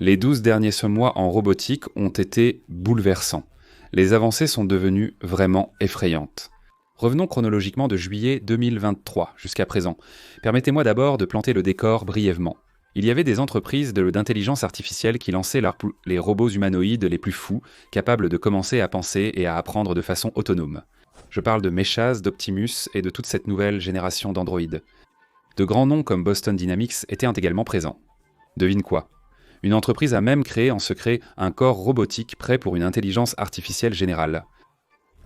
Les 12 derniers mois en robotique ont été bouleversants. Les avancées sont devenues vraiment effrayantes. Revenons chronologiquement de juillet 2023 jusqu'à présent. Permettez-moi d'abord de planter le décor brièvement. Il y avait des entreprises d'intelligence artificielle qui lançaient les robots humanoïdes les plus fous, capables de commencer à penser et à apprendre de façon autonome. Je parle de Meshaz, d'Optimus et de toute cette nouvelle génération d'androïdes. De grands noms comme Boston Dynamics étaient également présents. Devine quoi ? Une entreprise a même créé en secret un corps robotique prêt pour une intelligence artificielle générale.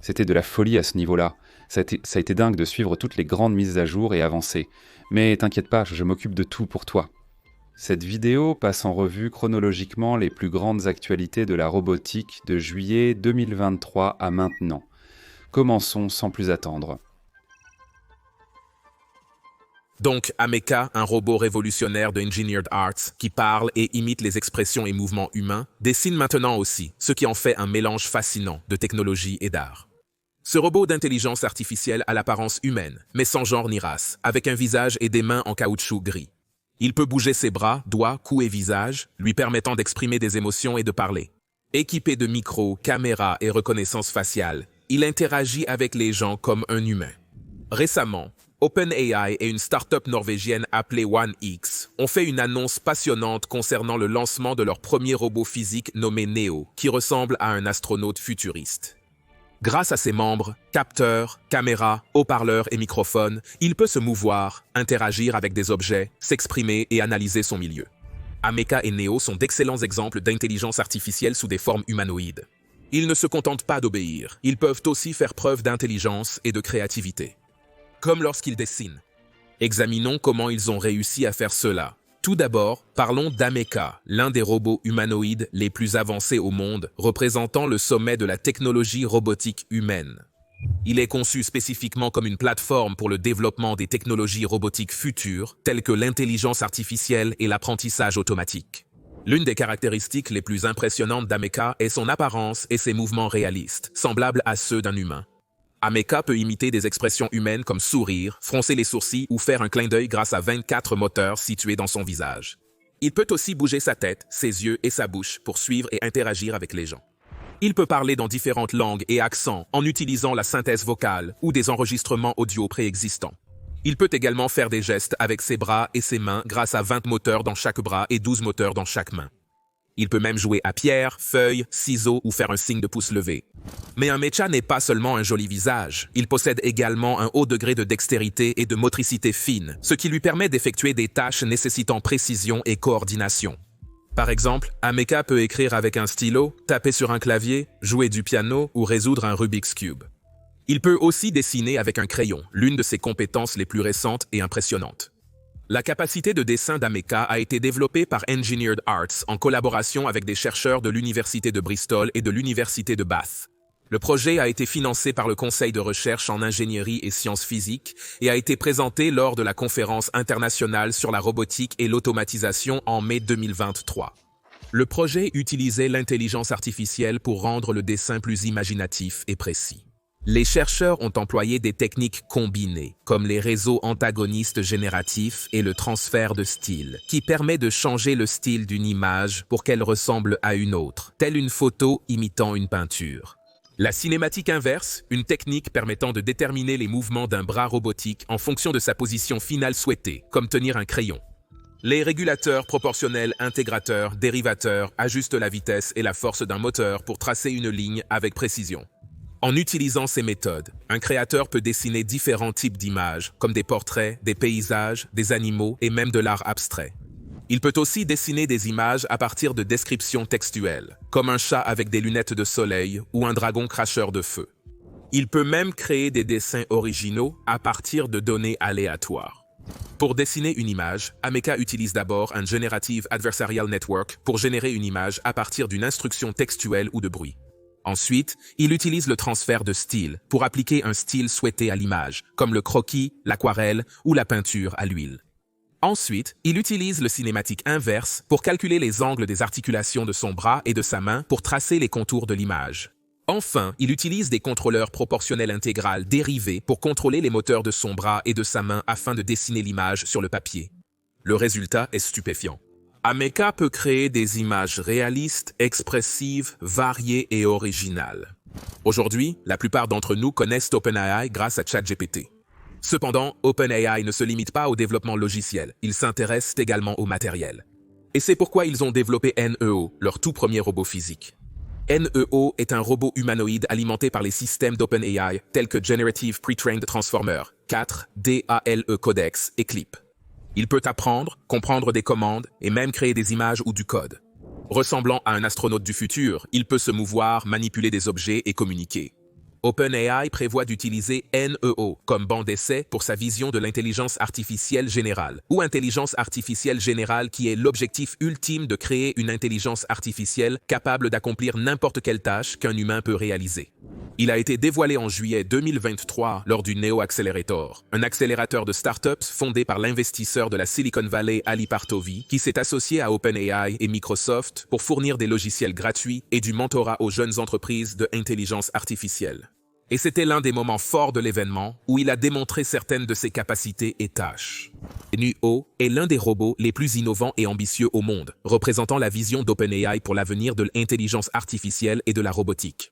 C'était de la folie à ce niveau-là. Ça a été dingue de suivre toutes les grandes mises à jour et avancées. Mais t'inquiète pas, je m'occupe de tout pour toi. Cette vidéo passe en revue chronologiquement les plus grandes actualités de la robotique de juillet 2023 à maintenant. Commençons sans plus attendre. Donc, Ameca, un robot révolutionnaire de Engineered Arts qui parle et imite les expressions et mouvements humains, dessine maintenant aussi, ce qui en fait un mélange fascinant de technologie et d'art. Ce robot d'intelligence artificielle a l'apparence humaine, mais sans genre ni race, avec un visage et des mains en caoutchouc gris. Il peut bouger ses bras, doigts, cou et visage, lui permettant d'exprimer des émotions et de parler. Équipé de micros, caméras et reconnaissance faciale, il interagit avec les gens comme un humain. Récemment, OpenAI et une start-up norvégienne appelée OneX ont fait une annonce passionnante concernant le lancement de leur premier robot physique nommé Neo, qui ressemble à un astronaute futuriste. Grâce à ses membres, capteurs, caméras, haut-parleurs et microphones, il peut se mouvoir, interagir avec des objets, s'exprimer et analyser son milieu. Ameca et Neo sont d'excellents exemples d'intelligence artificielle sous des formes humanoïdes. Ils ne se contentent pas d'obéir, ils peuvent aussi faire preuve d'intelligence et de créativité. Comme lorsqu'ils dessinent. Examinons comment ils ont réussi à faire cela. Tout d'abord, parlons d'Ameca, l'un des robots humanoïdes les plus avancés au monde, représentant le sommet de la technologie robotique humaine. Il est conçu spécifiquement comme une plateforme pour le développement des technologies robotiques futures, telles que l'intelligence artificielle et l'apprentissage automatique. L'une des caractéristiques les plus impressionnantes d'Ameca est son apparence et ses mouvements réalistes, semblables à ceux d'un humain. Ameca peut imiter des expressions humaines comme sourire, froncer les sourcils ou faire un clin d'œil grâce à 24 moteurs situés dans son visage. Il peut aussi bouger sa tête, ses yeux et sa bouche pour suivre et interagir avec les gens. Il peut parler dans différentes langues et accents en utilisant la synthèse vocale ou des enregistrements audio préexistants. Il peut également faire des gestes avec ses bras et ses mains grâce à 20 moteurs dans chaque bras et 12 moteurs dans chaque main. Il peut même jouer à pierre, feuille, ciseaux ou faire un signe de pouce levé. Mais un mecha n'est pas seulement un joli visage, il possède également un haut degré de dextérité et de motricité fine, ce qui lui permet d'effectuer des tâches nécessitant précision et coordination. Par exemple, Ameca peut écrire avec un stylo, taper sur un clavier, jouer du piano ou résoudre un Rubik's Cube. Il peut aussi dessiner avec un crayon, l'une de ses compétences les plus récentes et impressionnantes. La capacité de dessin d'Ameca a été développée par Engineered Arts en collaboration avec des chercheurs de l'Université de Bristol et de l'Université de Bath. Le projet a été financé par le Conseil de recherche en ingénierie et sciences physiques et a été présenté lors de la conférence internationale sur la robotique et l'automatisation en mai 2023. Le projet utilisait l'intelligence artificielle pour rendre le dessin plus imaginatif et précis. Les chercheurs ont employé des techniques combinées, comme les réseaux antagonistes génératifs et le transfert de style, qui permet de changer le style d'une image pour qu'elle ressemble à une autre, telle une photo imitant une peinture. La cinématique inverse, une technique permettant de déterminer les mouvements d'un bras robotique en fonction de sa position finale souhaitée, comme tenir un crayon. Les régulateurs proportionnels intégrateurs, dérivateurs ajustent la vitesse et la force d'un moteur pour tracer une ligne avec précision. En utilisant ces méthodes, un créateur peut dessiner différents types d'images, comme des portraits, des paysages, des animaux et même de l'art abstrait. Il peut aussi dessiner des images à partir de descriptions textuelles, comme un chat avec des lunettes de soleil ou un dragon cracheur de feu. Il peut même créer des dessins originaux à partir de données aléatoires. Pour dessiner une image, Ameca utilise d'abord un Generative Adversarial Network pour générer une image à partir d'une instruction textuelle ou de bruit. Ensuite, il utilise le transfert de style pour appliquer un style souhaité à l'image, comme le croquis, l'aquarelle ou la peinture à l'huile. Ensuite, il utilise le cinématique inverse pour calculer les angles des articulations de son bras et de sa main pour tracer les contours de l'image. Enfin, il utilise des contrôleurs proportionnels intégrales dérivés pour contrôler les moteurs de son bras et de sa main afin de dessiner l'image sur le papier. Le résultat est stupéfiant. Ameca peut créer des images réalistes, expressives, variées et originales. Aujourd'hui, la plupart d'entre nous connaissent OpenAI grâce à ChatGPT. Cependant, OpenAI ne se limite pas au développement logiciel, ils s'intéressent également au matériel. Et c'est pourquoi ils ont développé NEO, leur tout premier robot physique. NEO est un robot humanoïde alimenté par les systèmes d'OpenAI tels que Generative Pre-trained Transformer, 4, DALE Codex et CLIP. Il peut apprendre, comprendre des commandes et même créer des images ou du code. Ressemblant à un astronaute du futur, il peut se mouvoir, manipuler des objets et communiquer. OpenAI prévoit d'utiliser NEO comme banc d'essai pour sa vision de l'intelligence artificielle générale, ou intelligence artificielle générale qui est l'objectif ultime de créer une intelligence artificielle capable d'accomplir n'importe quelle tâche qu'un humain peut réaliser. Il a été dévoilé en juillet 2023 lors du Neo Accelerator, un accélérateur de startups fondé par l'investisseur de la Silicon Valley Ali Partovi, qui s'est associé à OpenAI et Microsoft pour fournir des logiciels gratuits et du mentorat aux jeunes entreprises de intelligence artificielle. Et c'était l'un des moments forts de l'événement où il a démontré certaines de ses capacités et tâches. NEO est l'un des robots les plus innovants et ambitieux au monde, représentant la vision d'OpenAI pour l'avenir de l'intelligence artificielle et de la robotique.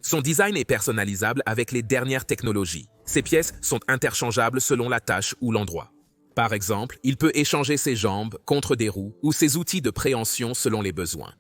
Son design est personnalisable avec les dernières technologies. Ses pièces sont interchangeables selon la tâche ou l'endroit. Par exemple, il peut échanger ses jambes contre des roues ou ses outils de préhension selon les besoins.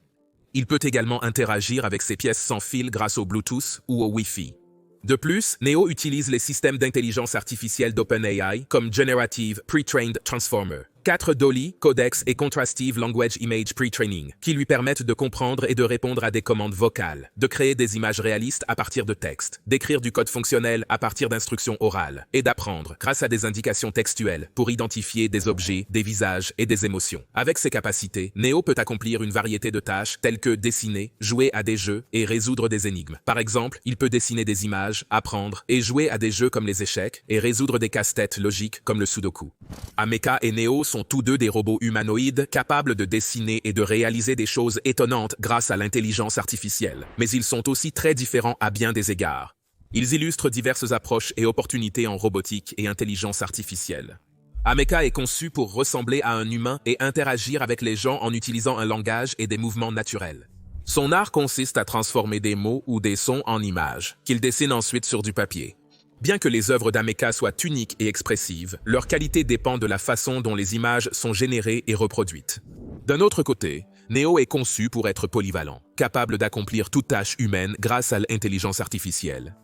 Il peut également interagir avec ses pièces sans fil grâce au Bluetooth ou au Wi-Fi. De plus, Neo utilise les systèmes d'intelligence artificielle d'OpenAI comme Generative Pre-trained Transformer, 4 DALE, Codex et Contrastive Language Image Pre-training, qui lui permettent de comprendre et de répondre à des commandes vocales, de créer des images réalistes à partir de textes, d'écrire du code fonctionnel à partir d'instructions orales, et d'apprendre grâce à des indications textuelles pour identifier des objets, des visages et des émotions. Avec ses capacités, Neo peut accomplir une variété de tâches telles que dessiner, jouer à des jeux et résoudre des énigmes. Par exemple, il peut dessiner des images, apprendre et jouer à des jeux comme les échecs et résoudre des casse-têtes logiques comme le Sudoku. Ameca et Neo sont tous deux des robots humanoïdes capables de dessiner et de réaliser des choses étonnantes grâce à l'intelligence artificielle. Mais ils sont aussi très différents à bien des égards. Ils illustrent diverses approches et opportunités en robotique et intelligence artificielle. Ameca est conçu pour ressembler à un humain et interagir avec les gens en utilisant un langage et des mouvements naturels. Son art consiste à transformer des mots ou des sons en images, qu'il dessine ensuite sur du papier. Bien que les œuvres d'Ameca soient uniques et expressives, leur qualité dépend de la façon dont les images sont générées et reproduites. D'un autre côté, Neo est conçu pour être polyvalent, capable d'accomplir toute tâche humaine grâce à l'intelligence artificielle.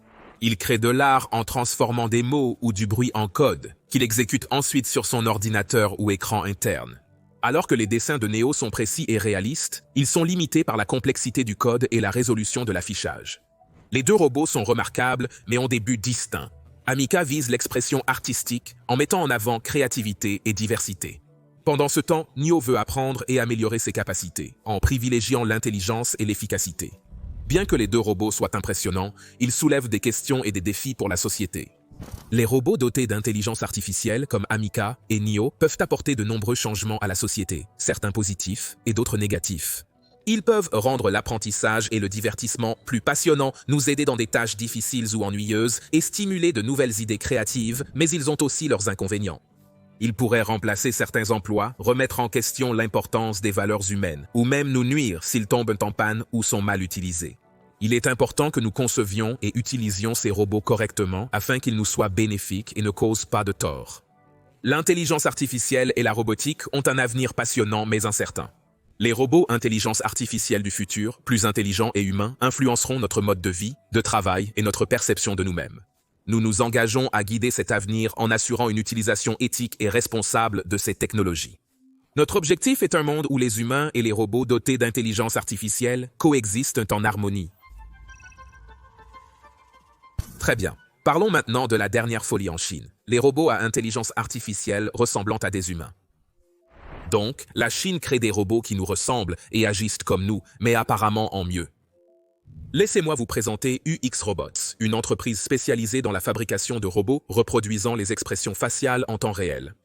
Il crée de l'art en transformant des mots ou du bruit en code, qu'il exécute ensuite sur son ordinateur ou écran interne. Alors que les dessins de Neo sont précis et réalistes, ils sont limités par la complexité du code et la résolution de l'affichage. Les deux robots sont remarquables, mais ont des buts distincts. Ameca vise l'expression artistique en mettant en avant créativité et diversité. Pendant ce temps, Neo veut apprendre et améliorer ses capacités, en privilégiant l'intelligence et l'efficacité. Bien que les deux robots soient impressionnants, ils soulèvent des questions et des défis pour la société. Les robots dotés d'intelligence artificielle comme Ameca et Neo peuvent apporter de nombreux changements à la société, certains positifs et d'autres négatifs. Ils peuvent rendre l'apprentissage et le divertissement plus passionnants, nous aider dans des tâches difficiles ou ennuyeuses et stimuler de nouvelles idées créatives, mais ils ont aussi leurs inconvénients. Ils pourraient remplacer certains emplois, remettre en question l'importance des valeurs humaines, ou même nous nuire s'ils tombent en panne ou sont mal utilisés. Il est important que nous concevions et utilisions ces robots correctement afin qu'ils nous soient bénéfiques et ne causent pas de tort. L'intelligence artificielle et la robotique ont un avenir passionnant mais incertain. Les robots intelligence artificielle du futur, plus intelligents et humains, influenceront notre mode de vie, de travail et notre perception de nous-mêmes. Nous nous engageons à guider cet avenir en assurant une utilisation éthique et responsable de ces technologies. Notre objectif est un monde où les humains et les robots dotés d'intelligence artificielle coexistent en harmonie. Très bien. Parlons maintenant de la dernière folie en Chine, les robots à intelligence artificielle ressemblant à des humains. Donc, la Chine crée des robots qui nous ressemblent et agissent comme nous, mais apparemment en mieux. Laissez-moi vous présenter UX Robots, une entreprise spécialisée dans la fabrication de robots reproduisant les expressions faciales en temps réel.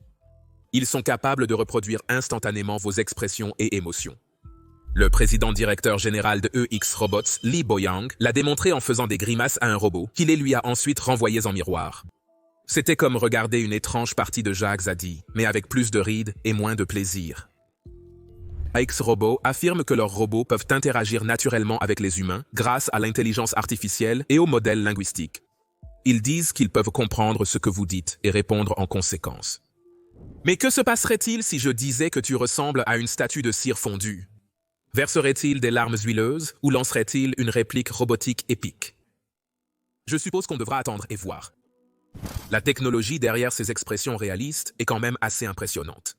Ils sont capables de reproduire instantanément vos expressions et émotions. Le président directeur général de UX Robots, Li Boyang, l'a démontré en faisant des grimaces à un robot, qui les lui a ensuite renvoyées en miroir. C'était comme regarder une étrange partie de Jacques Zadie, mais avec plus de rides et moins de plaisir. X-Robots affirment que leurs robots peuvent interagir naturellement avec les humains grâce à l'intelligence artificielle et au modèle linguistique. Ils disent qu'ils peuvent comprendre ce que vous dites et répondre en conséquence. Mais que se passerait-il si je disais que tu ressembles à une statue de cire fondue? Verserait-il des larmes huileuses ou lancerait-il une réplique robotique épique? Je suppose qu'on devra attendre et voir. La technologie derrière ces expressions réalistes est quand même assez impressionnante.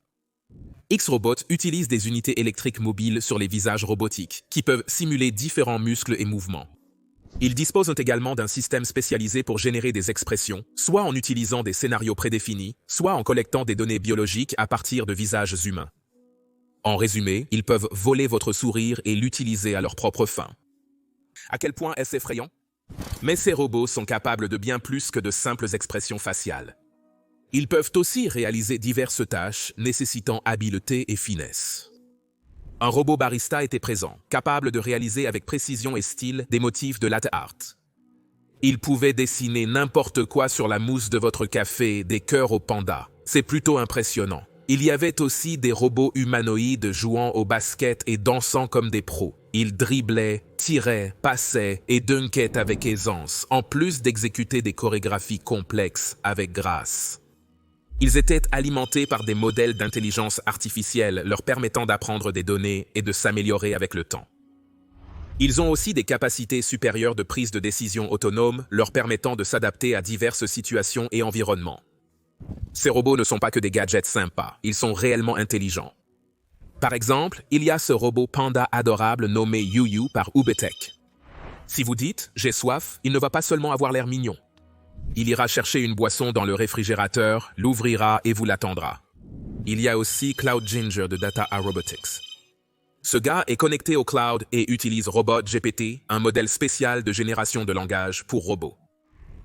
X-Robot utilise des unités électriques mobiles sur les visages robotiques, qui peuvent simuler différents muscles et mouvements. Ils disposent également d'un système spécialisé pour générer des expressions, soit en utilisant des scénarios prédéfinis, soit en collectant des données biologiques à partir de visages humains. En résumé, ils peuvent voler votre sourire et l'utiliser à leur propre fin. À quel point est-ce effrayant? Mais ces robots sont capables de bien plus que de simples expressions faciales. Ils peuvent aussi réaliser diverses tâches nécessitant habileté et finesse. Un robot barista était présent, capable de réaliser avec précision et style des motifs de latte art. Il pouvait dessiner n'importe quoi sur la mousse de votre café, des cœurs au panda. C'est plutôt impressionnant. Il y avait aussi des robots humanoïdes jouant au basket et dansant comme des pros. Ils driblaient, tiraient, passaient et dunkaient avec aisance, en plus d'exécuter des chorégraphies complexes avec grâce. Ils étaient alimentés par des modèles d'intelligence artificielle leur permettant d'apprendre des données et de s'améliorer avec le temps. Ils ont aussi des capacités supérieures de prise de décision autonome leur permettant de s'adapter à diverses situations et environnements. Ces robots ne sont pas que des gadgets sympas, ils sont réellement intelligents. Par exemple, il y a ce robot panda adorable nommé YuYu par Ubetech. Si vous dites « j'ai soif », il ne va pas seulement avoir l'air mignon. Il ira chercher une boisson dans le réfrigérateur, l'ouvrira et vous l'attendra. Il y a aussi Cloud Ginger de Data Robotics. Ce gars est connecté au cloud et utilise Robot GPT, un modèle spécial de génération de langage pour robots.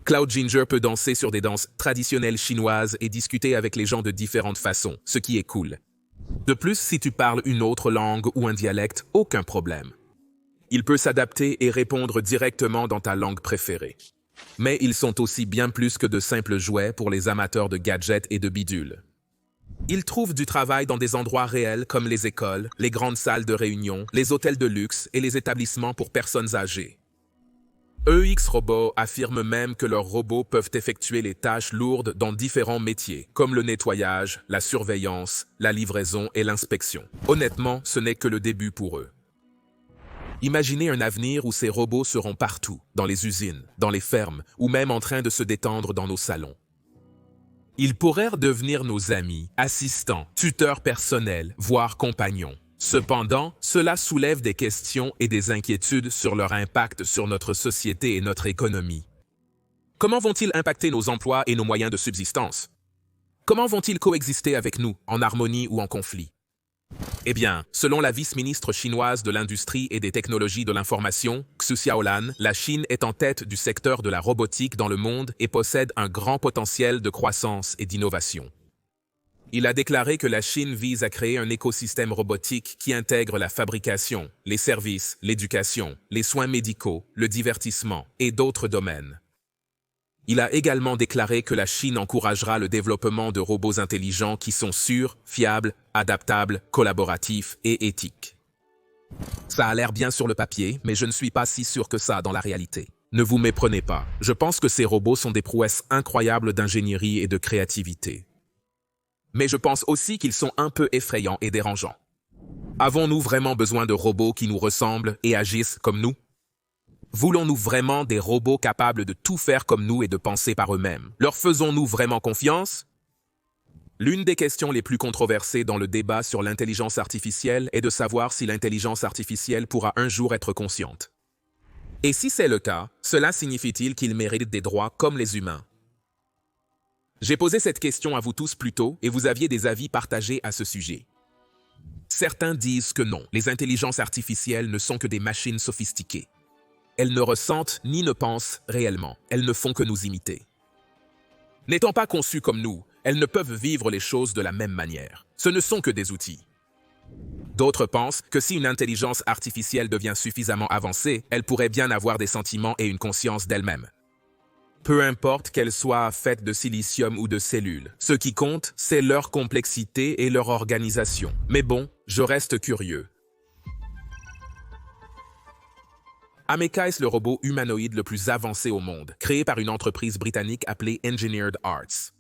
Cloud Ginger peut danser sur des danses traditionnelles chinoises et discuter avec les gens de différentes façons, ce qui est cool. De plus, si tu parles une autre langue ou un dialecte, aucun problème. Il peut s'adapter et répondre directement dans ta langue préférée. Mais ils sont aussi bien plus que de simples jouets pour les amateurs de gadgets et de bidules. Ils trouvent du travail dans des endroits réels comme les écoles, les grandes salles de réunion, les hôtels de luxe et les établissements pour personnes âgées. X-Robots affirment même que leurs robots peuvent effectuer les tâches lourdes dans différents métiers, comme le nettoyage, la surveillance, la livraison et l'inspection. Honnêtement, ce n'est que le début pour eux. Imaginez un avenir où ces robots seront partout, dans les usines, dans les fermes, ou même en train de se détendre dans nos salons. Ils pourraient devenir nos amis, assistants, tuteurs personnels, voire compagnons. Cependant, cela soulève des questions et des inquiétudes sur leur impact sur notre société et notre économie. Comment vont-ils impacter nos emplois et nos moyens de subsistance? Comment vont-ils coexister avec nous, en harmonie ou en conflit? Eh bien, selon la vice-ministre chinoise de l'Industrie et des Technologies de l'Information, Xu Xiaolan, la Chine est en tête du secteur de la robotique dans le monde et possède un grand potentiel de croissance et d'innovation. Il a déclaré que la Chine vise à créer un écosystème robotique qui intègre la fabrication, les services, l'éducation, les soins médicaux, le divertissement et d'autres domaines. Il a également déclaré que la Chine encouragera le développement de robots intelligents qui sont sûrs, fiables, adaptables, collaboratifs et éthiques. Ça a l'air bien sur le papier, mais je ne suis pas si sûr que ça dans la réalité. Ne vous méprenez pas, je pense que ces robots sont des prouesses incroyables d'ingénierie et de créativité. Mais je pense aussi qu'ils sont un peu effrayants et dérangeants. Avons-nous vraiment besoin de robots qui nous ressemblent et agissent comme nous? Voulons-nous vraiment des robots capables de tout faire comme nous et de penser par eux-mêmes? Leur faisons-nous vraiment confiance? L'une des questions les plus controversées dans le débat sur l'intelligence artificielle est de savoir si l'intelligence artificielle pourra un jour être consciente. Et si c'est le cas, cela signifie-t-il qu'ils méritent des droits comme les humains? J'ai posé cette question à vous tous plus tôt et vous aviez des avis partagés à ce sujet. Certains disent que non, les intelligences artificielles ne sont que des machines sophistiquées. Elles ne ressentent ni ne pensent réellement, elles ne font que nous imiter. N'étant pas conçues comme nous, elles ne peuvent vivre les choses de la même manière. Ce ne sont que des outils. D'autres pensent que si une intelligence artificielle devient suffisamment avancée, elle pourrait bien avoir des sentiments et une conscience d'elle-même. Peu importe qu'elles soient faites de silicium ou de cellules. Ce qui compte, c'est leur complexité et leur organisation. Mais bon, je reste curieux. Ameca est le robot humanoïde le plus avancé au monde, créé par une entreprise britannique appelée Engineered Arts.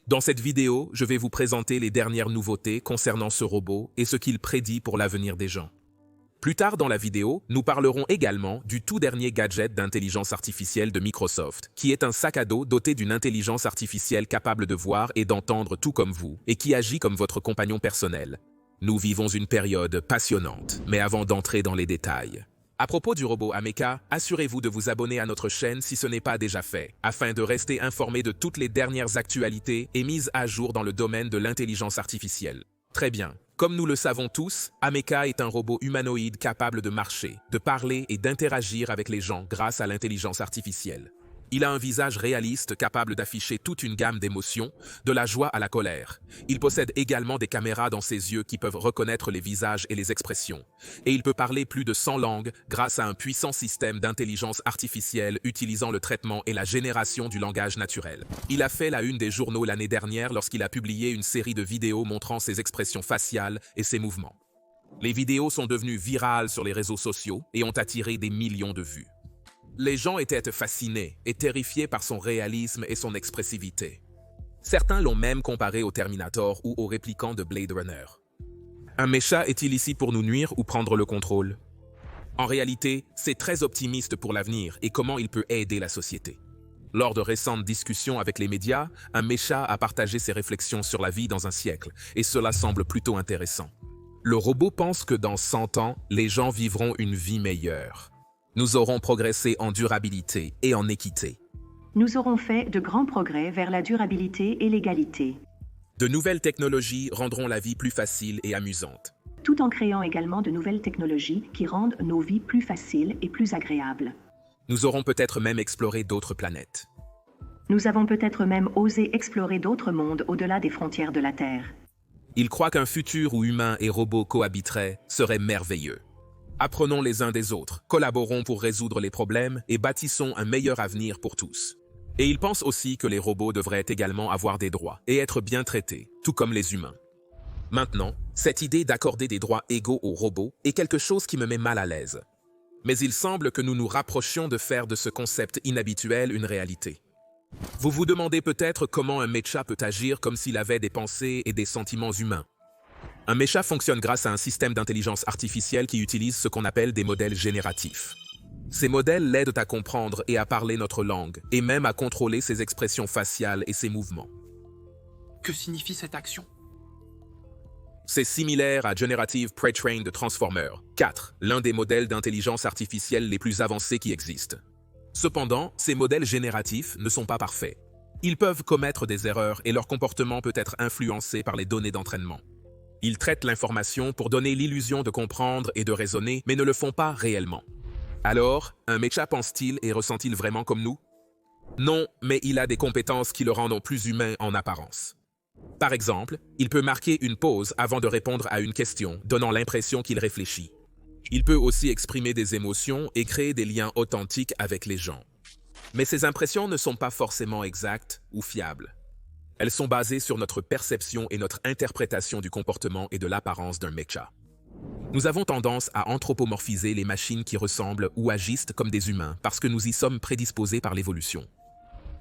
Dans cette vidéo, je vais vous présenter les dernières nouveautés concernant ce robot et ce qu'il prédit pour l'avenir des gens. Plus tard dans la vidéo, nous parlerons également du tout dernier gadget d'intelligence artificielle de Microsoft, qui est un sac à dos doté d'une intelligence artificielle capable de voir et d'entendre tout comme vous, et qui agit comme votre compagnon personnel. Nous vivons une période passionnante, mais avant d'entrer dans les détails. À propos du robot Ameca, assurez-vous de vous abonner à notre chaîne si ce n'est pas déjà fait, afin de rester informé de toutes les dernières actualités et mises à jour dans le domaine de l'intelligence artificielle. Très bien. Comme nous le savons tous, Ameca est un robot humanoïde capable de marcher, de parler et d'interagir avec les gens grâce à l'intelligence artificielle. Il a un visage réaliste capable d'afficher toute une gamme d'émotions, de la joie à la colère. Il possède également des caméras dans ses yeux qui peuvent reconnaître les visages et les expressions. Et il peut parler plus de 100 langues grâce à un puissant système d'intelligence artificielle utilisant le traitement et la génération du langage naturel. Il a fait la une des journaux l'année dernière lorsqu'il a publié une série de vidéos montrant ses expressions faciales et ses mouvements. Les vidéos sont devenues virales sur les réseaux sociaux et ont attiré des millions de vues. Les gens étaient fascinés et terrifiés par son réalisme et son expressivité. Certains l'ont même comparé au Terminator ou au répliquant de Blade Runner. Un mecha est-il ici pour nous nuire ou prendre le contrôle? En réalité, c'est très optimiste pour l'avenir et comment il peut aider la société. Lors de récentes discussions avec les médias, un mecha a partagé ses réflexions sur la vie dans un siècle, et cela semble plutôt intéressant. Le robot pense que dans 100 ans, les gens vivront une vie meilleure. Nous aurons progressé en durabilité et en équité. Nous aurons fait de grands progrès vers la durabilité et l'égalité. De nouvelles technologies rendront la vie plus facile et amusante. Tout en créant également de nouvelles technologies qui rendent nos vies plus faciles et plus agréables. Nous aurons peut-être même exploré d'autres planètes. Nous avons peut-être même osé explorer d'autres mondes au-delà des frontières de la Terre. Il croit qu'un futur où humains et robots cohabiteraient serait merveilleux. Apprenons les uns des autres, collaborons pour résoudre les problèmes et bâtissons un meilleur avenir pour tous. Et il pense aussi que les robots devraient également avoir des droits et être bien traités, tout comme les humains. Maintenant, cette idée d'accorder des droits égaux aux robots est quelque chose qui me met mal à l'aise. Mais il semble que nous nous rapprochions de faire de ce concept inhabituel une réalité. Vous vous demandez peut-être comment un mecha peut agir comme s'il avait des pensées et des sentiments humains. Un mecha fonctionne grâce à un système d'intelligence artificielle qui utilise ce qu'on appelle des modèles génératifs. Ces modèles l'aident à comprendre et à parler notre langue, et même à contrôler ses expressions faciales et ses mouvements. Que signifie cette action? C'est similaire à Generative Pre-trained de Transformer 4, l'un des modèles d'intelligence artificielle les plus avancés qui existent. Cependant, ces modèles génératifs ne sont pas parfaits. Ils peuvent commettre des erreurs et leur comportement peut être influencé par les données d'entraînement. Ils traitent l'information pour donner l'illusion de comprendre et de raisonner, mais ne le font pas réellement. Alors, un mecha pense-t-il et ressent-il vraiment comme nous? Non, mais il a des compétences qui le rendent plus humain en apparence. Par exemple, il peut marquer une pause avant de répondre à une question, donnant l'impression qu'il réfléchit. Il peut aussi exprimer des émotions et créer des liens authentiques avec les gens. Mais ces impressions ne sont pas forcément exactes ou fiables. Elles sont basées sur notre perception et notre interprétation du comportement et de l'apparence d'un mecha. Nous avons tendance à anthropomorphiser les machines qui ressemblent ou agissent comme des humains parce que nous y sommes prédisposés par l'évolution.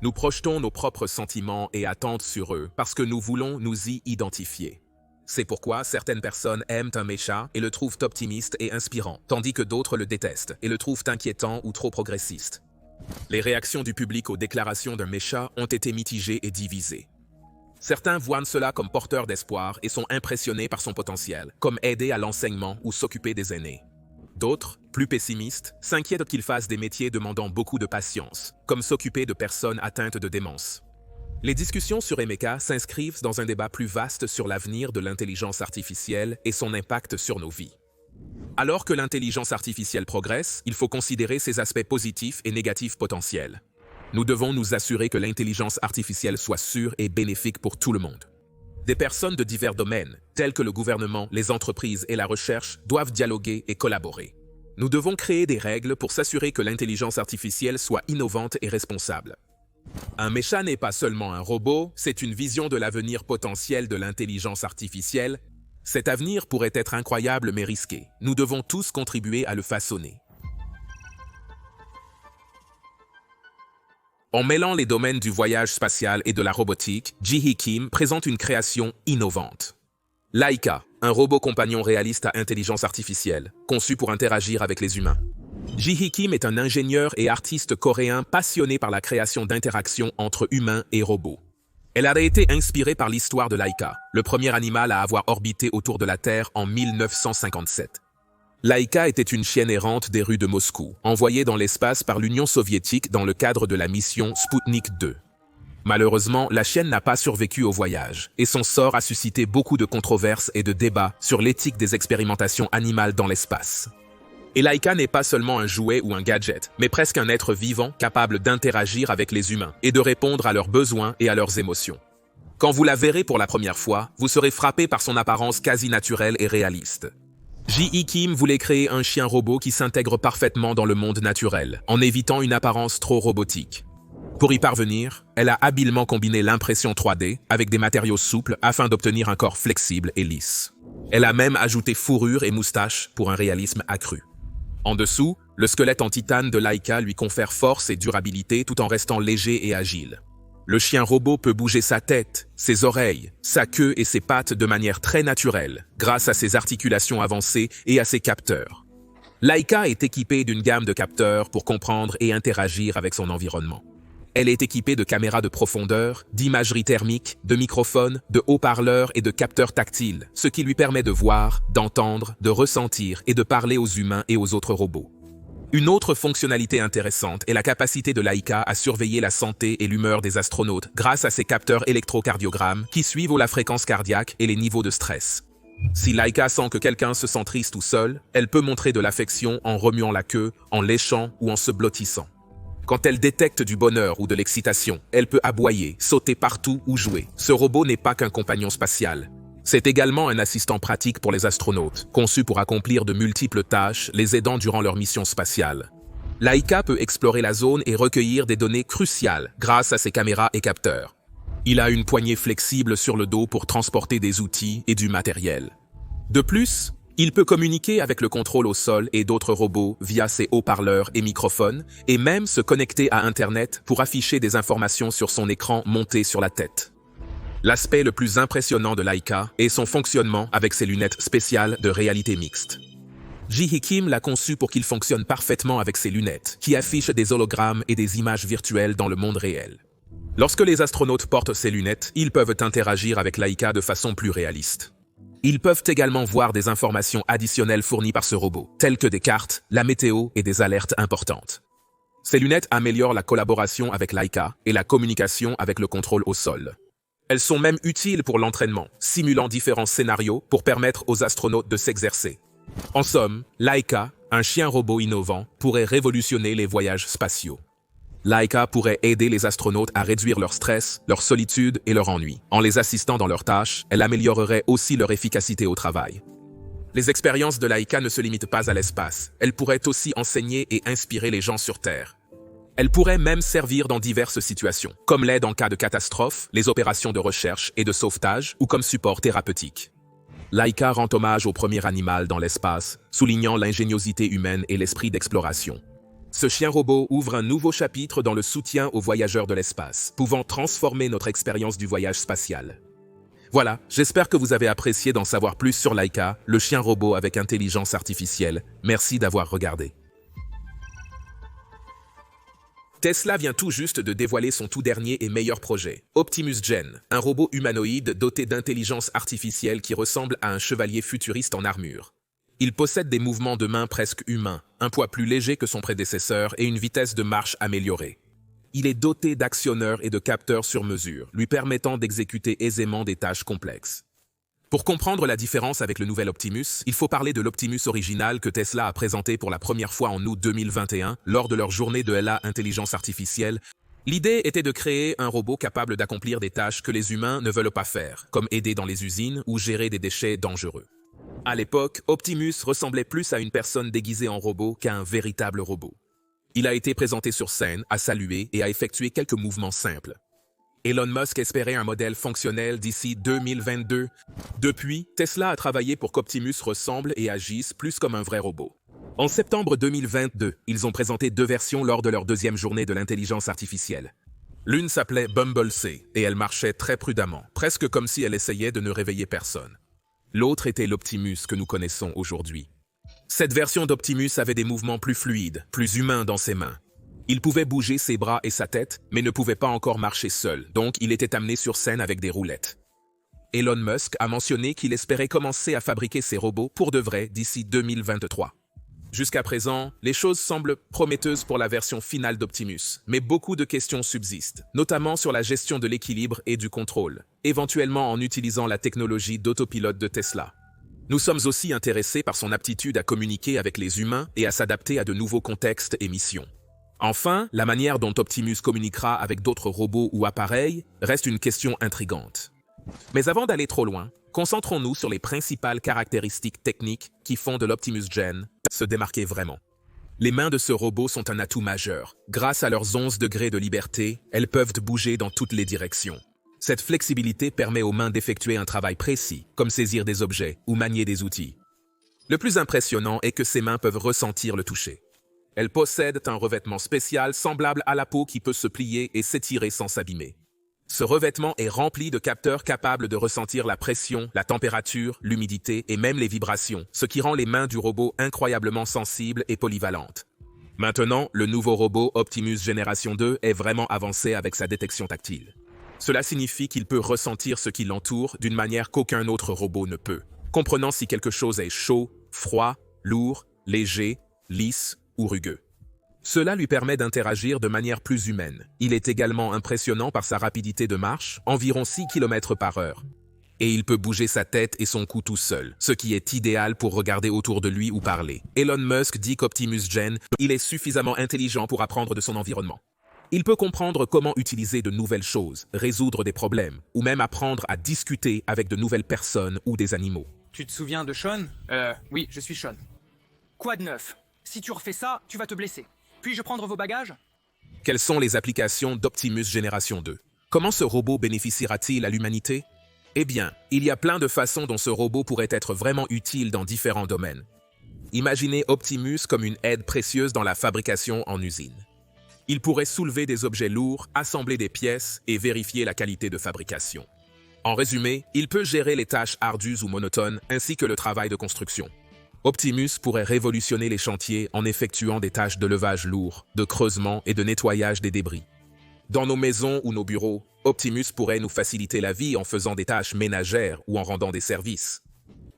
Nous projetons nos propres sentiments et attentes sur eux parce que nous voulons nous y identifier. C'est pourquoi certaines personnes aiment un mecha et le trouvent optimiste et inspirant, tandis que d'autres le détestent et le trouvent inquiétant ou trop progressiste. Les réactions du public aux déclarations d'un mecha ont été mitigées et divisées. Certains voient cela comme porteur d'espoir et sont impressionnés par son potentiel, comme aider à l'enseignement ou s'occuper des aînés. D'autres, plus pessimistes, s'inquiètent qu'il fasse des métiers demandant beaucoup de patience, comme s'occuper de personnes atteintes de démence. Les discussions sur Ameca s'inscrivent dans un débat plus vaste sur l'avenir de l'intelligence artificielle et son impact sur nos vies. Alors que l'intelligence artificielle progresse, il faut considérer ses aspects positifs et négatifs potentiels. Nous devons nous assurer que l'intelligence artificielle soit sûre et bénéfique pour tout le monde. Des personnes de divers domaines, tels que le gouvernement, les entreprises et la recherche, doivent dialoguer et collaborer. Nous devons créer des règles pour s'assurer que l'intelligence artificielle soit innovante et responsable. Un mécha n'est pas seulement un robot, c'est une vision de l'avenir potentiel de l'intelligence artificielle. Cet avenir pourrait être incroyable mais risqué. Nous devons tous contribuer à le façonner. En mêlant les domaines du voyage spatial et de la robotique, Ji-Hee Kim présente une création innovante. Laika, un robot compagnon réaliste à intelligence artificielle, conçu pour interagir avec les humains. Ji-Hee Kim est un ingénieur et artiste coréen passionné par la création d'interactions entre humains et robots. Elle a été inspirée par l'histoire de Laika, le premier animal à avoir orbité autour de la Terre en 1957. Laika était une chienne errante des rues de Moscou, envoyée dans l'espace par l'Union soviétique dans le cadre de la mission Sputnik 2. Malheureusement, la chienne n'a pas survécu au voyage, et son sort a suscité beaucoup de controverses et de débats sur l'éthique des expérimentations animales dans l'espace. Et Laika n'est pas seulement un jouet ou un gadget, mais presque un être vivant capable d'interagir avec les humains et de répondre à leurs besoins et à leurs émotions. Quand vous la verrez pour la première fois, vous serez frappé par son apparence quasi naturelle et réaliste. Ji-Hee Kim voulait créer un chien robot qui s'intègre parfaitement dans le monde naturel, en évitant une apparence trop robotique. Pour y parvenir, elle a habilement combiné l'impression 3D avec des matériaux souples afin d'obtenir un corps flexible et lisse. Elle a même ajouté fourrure et moustache pour un réalisme accru. En dessous, le squelette en titane de Laika lui confère force et durabilité tout en restant léger et agile. Le chien robot peut bouger sa tête, ses oreilles, sa queue et ses pattes de manière très naturelle, grâce à ses articulations avancées et à ses capteurs. Laika est équipée d'une gamme de capteurs pour comprendre et interagir avec son environnement. Elle est équipée de caméras de profondeur, d'imagerie thermique, de microphones, de haut-parleurs et de capteurs tactiles, ce qui lui permet de voir, d'entendre, de ressentir et de parler aux humains et aux autres robots. Une autre fonctionnalité intéressante est la capacité de Laika à surveiller la santé et l'humeur des astronautes grâce à ses capteurs électrocardiogrammes qui suivent la fréquence cardiaque et les niveaux de stress. Si Laika sent que quelqu'un se sent triste ou seul, elle peut montrer de l'affection en remuant la queue, en léchant ou en se blottissant. Quand elle détecte du bonheur ou de l'excitation, elle peut aboyer, sauter partout ou jouer. Ce robot n'est pas qu'un compagnon spatial. C'est également un assistant pratique pour les astronautes, conçu pour accomplir de multiples tâches, les aidant durant leur mission spatiale. Laika peut explorer la zone et recueillir des données cruciales grâce à ses caméras et capteurs. Il a une poignée flexible sur le dos pour transporter des outils et du matériel. De plus, il peut communiquer avec le contrôle au sol et d'autres robots via ses haut-parleurs et microphones, et même se connecter à Internet pour afficher des informations sur son écran monté sur la tête. L'aspect le plus impressionnant de Laika est son fonctionnement avec ses lunettes spéciales de réalité mixte. Ji-Hee Kim l'a conçu pour qu'il fonctionne parfaitement avec ses lunettes, qui affichent des hologrammes et des images virtuelles dans le monde réel. Lorsque les astronautes portent ces lunettes, ils peuvent interagir avec Laika de façon plus réaliste. Ils peuvent également voir des informations additionnelles fournies par ce robot, telles que des cartes, la météo et des alertes importantes. Ces lunettes améliorent la collaboration avec Laika et la communication avec le contrôle au sol. Elles sont même utiles pour l'entraînement, simulant différents scénarios pour permettre aux astronautes de s'exercer. En somme, Laika, un chien robot innovant, pourrait révolutionner les voyages spatiaux. Laika pourrait aider les astronautes à réduire leur stress, leur solitude et leur ennui. En les assistant dans leurs tâches, elle améliorerait aussi leur efficacité au travail. Les expériences de Laika ne se limitent pas à l'espace. Elles pourraient aussi enseigner et inspirer les gens sur Terre. Elle pourrait même servir dans diverses situations, comme l'aide en cas de catastrophe, les opérations de recherche et de sauvetage, ou comme support thérapeutique. Laika rend hommage au premier animal dans l'espace, soulignant l'ingéniosité humaine et l'esprit d'exploration. Ce chien robot ouvre un nouveau chapitre dans le soutien aux voyageurs de l'espace, pouvant transformer notre expérience du voyage spatial. Voilà, j'espère que vous avez apprécié d'en savoir plus sur Laika, le chien robot avec intelligence artificielle. Merci d'avoir regardé. Tesla vient tout juste de dévoiler son tout dernier et meilleur projet, Optimus Gen, un robot humanoïde doté d'intelligence artificielle qui ressemble à un chevalier futuriste en armure. Il possède des mouvements de main presque humains, un poids plus léger que son prédécesseur et une vitesse de marche améliorée. Il est doté d'actionneurs et de capteurs sur mesure, lui permettant d'exécuter aisément des tâches complexes. Pour comprendre la différence avec le nouvel Optimus, il faut parler de l'Optimus original que Tesla a présenté pour la première fois en août 2021 lors de leur journée de LA Intelligence Artificielle. L'idée était de créer un robot capable d'accomplir des tâches que les humains ne veulent pas faire, comme aider dans les usines ou gérer des déchets dangereux. À l'époque, Optimus ressemblait plus à une personne déguisée en robot qu'à un véritable robot. Il a été présenté sur scène, a salué et a effectué quelques mouvements simples. Elon Musk espérait un modèle fonctionnel d'ici 2022. Depuis, Tesla a travaillé pour qu'Optimus ressemble et agisse plus comme un vrai robot. En septembre 2022, ils ont présenté 2 versions lors de leur 2e journée de l'intelligence artificielle. L'une s'appelait Bumble C et elle marchait très prudemment, presque comme si elle essayait de ne réveiller personne. L'autre était l'Optimus que nous connaissons aujourd'hui. Cette version d'Optimus avait des mouvements plus fluides, plus humains dans ses mains. Il pouvait bouger ses bras et sa tête, mais ne pouvait pas encore marcher seul, donc il était amené sur scène avec des roulettes. Elon Musk a mentionné qu'il espérait commencer à fabriquer ses robots pour de vrai d'ici 2023. Jusqu'à présent, les choses semblent prometteuses pour la version finale d'Optimus, mais beaucoup de questions subsistent, notamment sur la gestion de l'équilibre et du contrôle, éventuellement en utilisant la technologie d'autopilote de Tesla. Nous sommes aussi intéressés par son aptitude à communiquer avec les humains et à s'adapter à de nouveaux contextes et missions. Enfin, la manière dont Optimus communiquera avec d'autres robots ou appareils reste une question intrigante. Mais avant d'aller trop loin, concentrons-nous sur les principales caractéristiques techniques qui font de l'Optimus Gen se démarquer vraiment. Les mains de ce robot sont un atout majeur. Grâce à leurs 11 degrés de liberté, elles peuvent bouger dans toutes les directions. Cette flexibilité permet aux mains d'effectuer un travail précis, comme saisir des objets ou manier des outils. Le plus impressionnant est que ces mains peuvent ressentir le toucher. Elles possèdent un revêtement spécial semblable à la peau qui peut se plier et s'étirer sans s'abîmer. Ce revêtement est rempli de capteurs capables de ressentir la pression, la température, l'humidité et même les vibrations, ce qui rend les mains du robot incroyablement sensibles et polyvalentes. Maintenant, le nouveau robot Optimus Génération 2 est vraiment avancé avec sa détection tactile. Cela signifie qu'il peut ressentir ce qui l'entoure d'une manière qu'aucun autre robot ne peut, comprenant si quelque chose est chaud, froid, lourd, léger, lisse ou rugueux. Cela lui permet d'interagir de manière plus humaine. Il est également impressionnant par sa rapidité de marche, environ 6 km/h. Et il peut bouger sa tête et son cou tout seul, ce qui est idéal pour regarder autour de lui ou parler. Elon Musk dit qu'Optimus Gen, il est suffisamment intelligent pour apprendre de son environnement. Il peut comprendre comment utiliser de nouvelles choses, résoudre des problèmes, ou même apprendre à discuter avec de nouvelles personnes ou des animaux. Tu te souviens de Sean ? Oui, je suis Sean. Quoi de neuf ? Si tu refais ça, tu vas te blesser. Puis-je prendre vos bagages ? Quelles sont les applications d'Optimus Génération 2 ? Comment ce robot bénéficiera-t-il à l'humanité ? Eh bien, il y a plein de façons dont ce robot pourrait être vraiment utile dans différents domaines. Imaginez Optimus comme une aide précieuse dans la fabrication en usine. Il pourrait soulever des objets lourds, assembler des pièces et vérifier la qualité de fabrication. En résumé, il peut gérer les tâches ardues ou monotones ainsi que le travail de construction. Optimus pourrait révolutionner les chantiers en effectuant des tâches de levage lourd, de creusement et de nettoyage des débris. Dans nos maisons ou nos bureaux, Optimus pourrait nous faciliter la vie en faisant des tâches ménagères ou en rendant des services.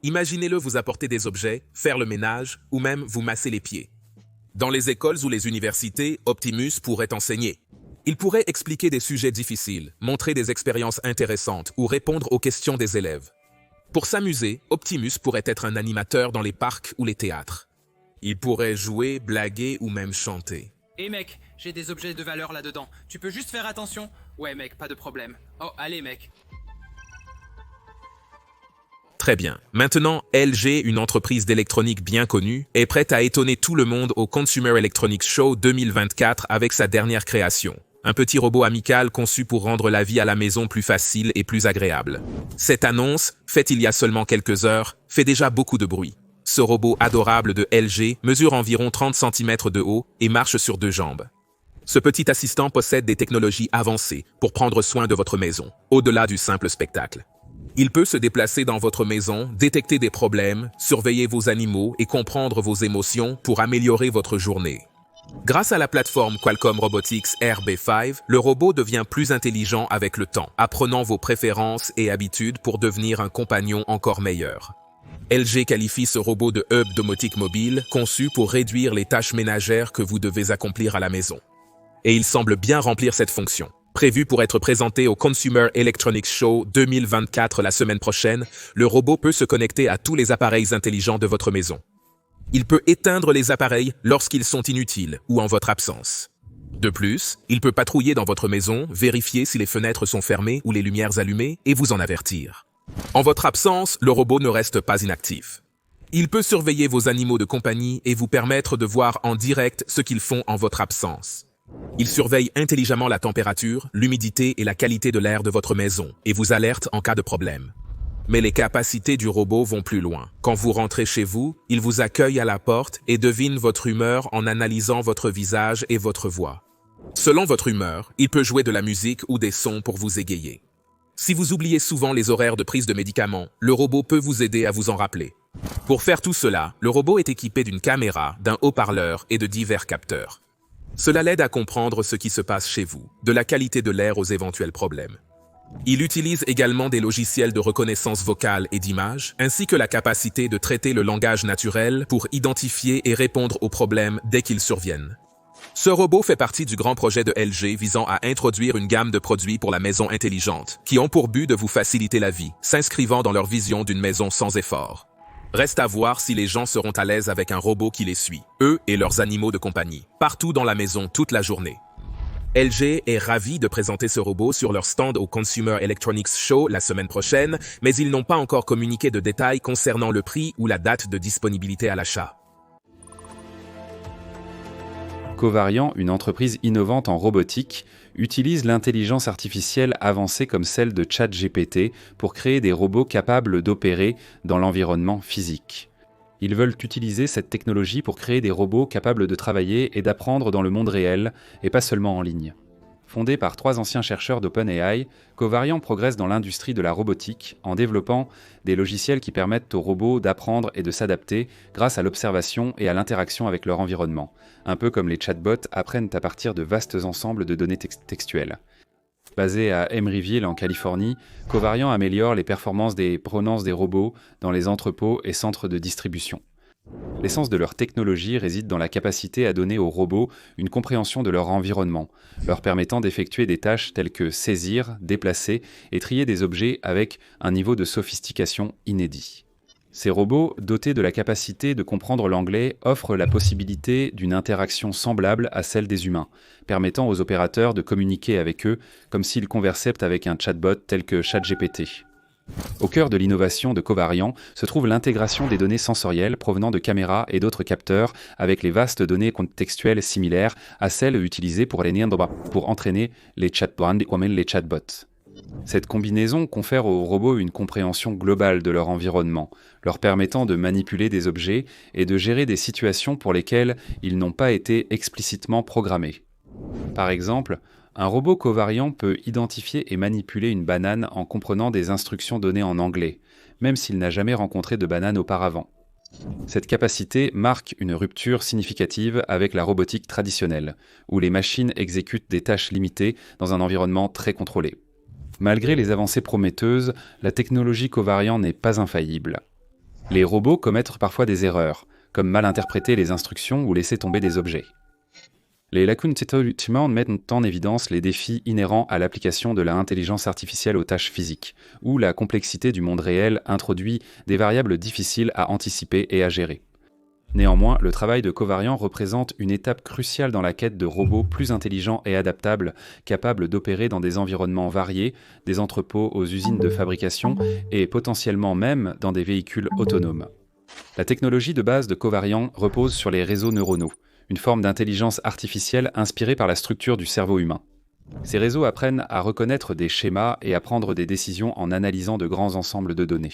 Imaginez-le vous apporter des objets, faire le ménage ou même vous masser les pieds. Dans les écoles ou les universités, Optimus pourrait enseigner. Il pourrait expliquer des sujets difficiles, montrer des expériences intéressantes ou répondre aux questions des élèves. Pour s'amuser, Optimus pourrait être un animateur dans les parcs ou les théâtres. Il pourrait jouer, blaguer ou même chanter. Hé mec, j'ai des objets de valeur là-dedans. Tu peux juste faire attention ? Ouais mec, pas de problème. Oh, allez mec. Très bien. Maintenant, LG, une entreprise d'électronique bien connue, est prête à étonner tout le monde au Consumer Electronics Show 2024 avec sa dernière création. Un petit robot amical conçu pour rendre la vie à la maison plus facile et plus agréable. Cette annonce, faite il y a seulement quelques heures, fait déjà beaucoup de bruit. Ce robot adorable de LG mesure environ 30 cm de haut et marche sur 2 jambes. Ce petit assistant possède des technologies avancées pour prendre soin de votre maison, au-delà du simple spectacle. Il peut se déplacer dans votre maison, détecter des problèmes, surveiller vos animaux et comprendre vos émotions pour améliorer votre journée. Grâce à la plateforme Qualcomm Robotics RB5, le robot devient plus intelligent avec le temps, apprenant vos préférences et habitudes pour devenir un compagnon encore meilleur. LG qualifie ce robot de hub domotique mobile, conçu pour réduire les tâches ménagères que vous devez accomplir à la maison. Et il semble bien remplir cette fonction. Prévu pour être présenté au Consumer Electronics Show 2024 la semaine prochaine, le robot peut se connecter à tous les appareils intelligents de votre maison. Il peut éteindre les appareils lorsqu'ils sont inutiles ou en votre absence. De plus, il peut patrouiller dans votre maison, vérifier si les fenêtres sont fermées ou les lumières allumées et vous en avertir. En votre absence, le robot ne reste pas inactif. Il peut surveiller vos animaux de compagnie et vous permettre de voir en direct ce qu'ils font en votre absence. Il surveille intelligemment la température, l'humidité et la qualité de l'air de votre maison et vous alerte en cas de problème. Mais les capacités du robot vont plus loin. Quand vous rentrez chez vous, il vous accueille à la porte et devine votre humeur en analysant votre visage et votre voix. Selon votre humeur, il peut jouer de la musique ou des sons pour vous égayer. Si vous oubliez souvent les horaires de prise de médicaments, le robot peut vous aider à vous en rappeler. Pour faire tout cela, le robot est équipé d'une caméra, d'un haut-parleur et de divers capteurs. Cela l'aide à comprendre ce qui se passe chez vous, de la qualité de l'air aux éventuels problèmes. Il utilise également des logiciels de reconnaissance vocale et d'image, ainsi que la capacité de traiter le langage naturel pour identifier et répondre aux problèmes dès qu'ils surviennent. Ce robot fait partie du grand projet de LG visant à introduire une gamme de produits pour la maison intelligente, qui ont pour but de vous faciliter la vie, s'inscrivant dans leur vision d'une maison sans effort. Reste à voir si les gens seront à l'aise avec un robot qui les suit, eux et leurs animaux de compagnie, partout dans la maison toute la journée. LG est ravi de présenter ce robot sur leur stand au Consumer Electronics Show la semaine prochaine, mais ils n'ont pas encore communiqué de détails concernant le prix ou la date de disponibilité à l'achat. Covariant, une entreprise innovante en robotique, utilise l'intelligence artificielle avancée comme celle de ChatGPT pour créer des robots capables d'opérer dans l'environnement physique. Ils veulent utiliser cette technologie pour créer des robots capables de travailler et d'apprendre dans le monde réel, et pas seulement en ligne. Fondé par 3 anciens chercheurs d'OpenAI, Covariant progresse dans l'industrie de la robotique en développant des logiciels qui permettent aux robots d'apprendre et de s'adapter grâce à l'observation et à l'interaction avec leur environnement, un peu comme les chatbots apprennent à partir de vastes ensembles de données textuelles. Basé à Emeryville, en Californie, Covariant améliore les performances des provenances des robots dans les entrepôts et centres de distribution. L'essence de leur technologie réside dans la capacité à donner aux robots une compréhension de leur environnement, leur permettant d'effectuer des tâches telles que saisir, déplacer et trier des objets avec un niveau de sophistication inédit. Ces robots, dotés de la capacité de comprendre l'anglais, offrent la possibilité d'une interaction semblable à celle des humains, permettant aux opérateurs de communiquer avec eux comme s'ils conversaient avec un chatbot tel que ChatGPT. Au cœur de l'innovation de Covariant se trouve l'intégration des données sensorielles provenant de caméras et d'autres capteurs avec les vastes données contextuelles similaires à celles utilisées pour entraîner les chatbots. Cette combinaison confère aux robots une compréhension globale de leur environnement, leur permettant de manipuler des objets et de gérer des situations pour lesquelles ils n'ont pas été explicitement programmés. Par exemple, un robot covariant peut identifier et manipuler une banane en comprenant des instructions données en anglais, même s'il n'a jamais rencontré de banane auparavant. Cette capacité marque une rupture significative avec la robotique traditionnelle, où les machines exécutent des tâches limitées dans un environnement très contrôlé. Malgré les avancées prometteuses, la technologie covariant n'est pas infaillible. Les robots commettent parfois des erreurs, comme mal interpréter les instructions ou laisser tomber des objets. Les lacunes mettent en évidence les défis inhérents à l'application de l'intelligence artificielle aux tâches physiques, où la complexité du monde réel introduit des variables difficiles à anticiper et à gérer. Néanmoins, le travail de Covariant représente une étape cruciale dans la quête de robots plus intelligents et adaptables, capables d'opérer dans des environnements variés, des entrepôts aux usines de fabrication et potentiellement même dans des véhicules autonomes. La technologie de base de Covariant repose sur les réseaux neuronaux, une forme d'intelligence artificielle inspirée par la structure du cerveau humain. Ces réseaux apprennent à reconnaître des schémas et à prendre des décisions en analysant de grands ensembles de données.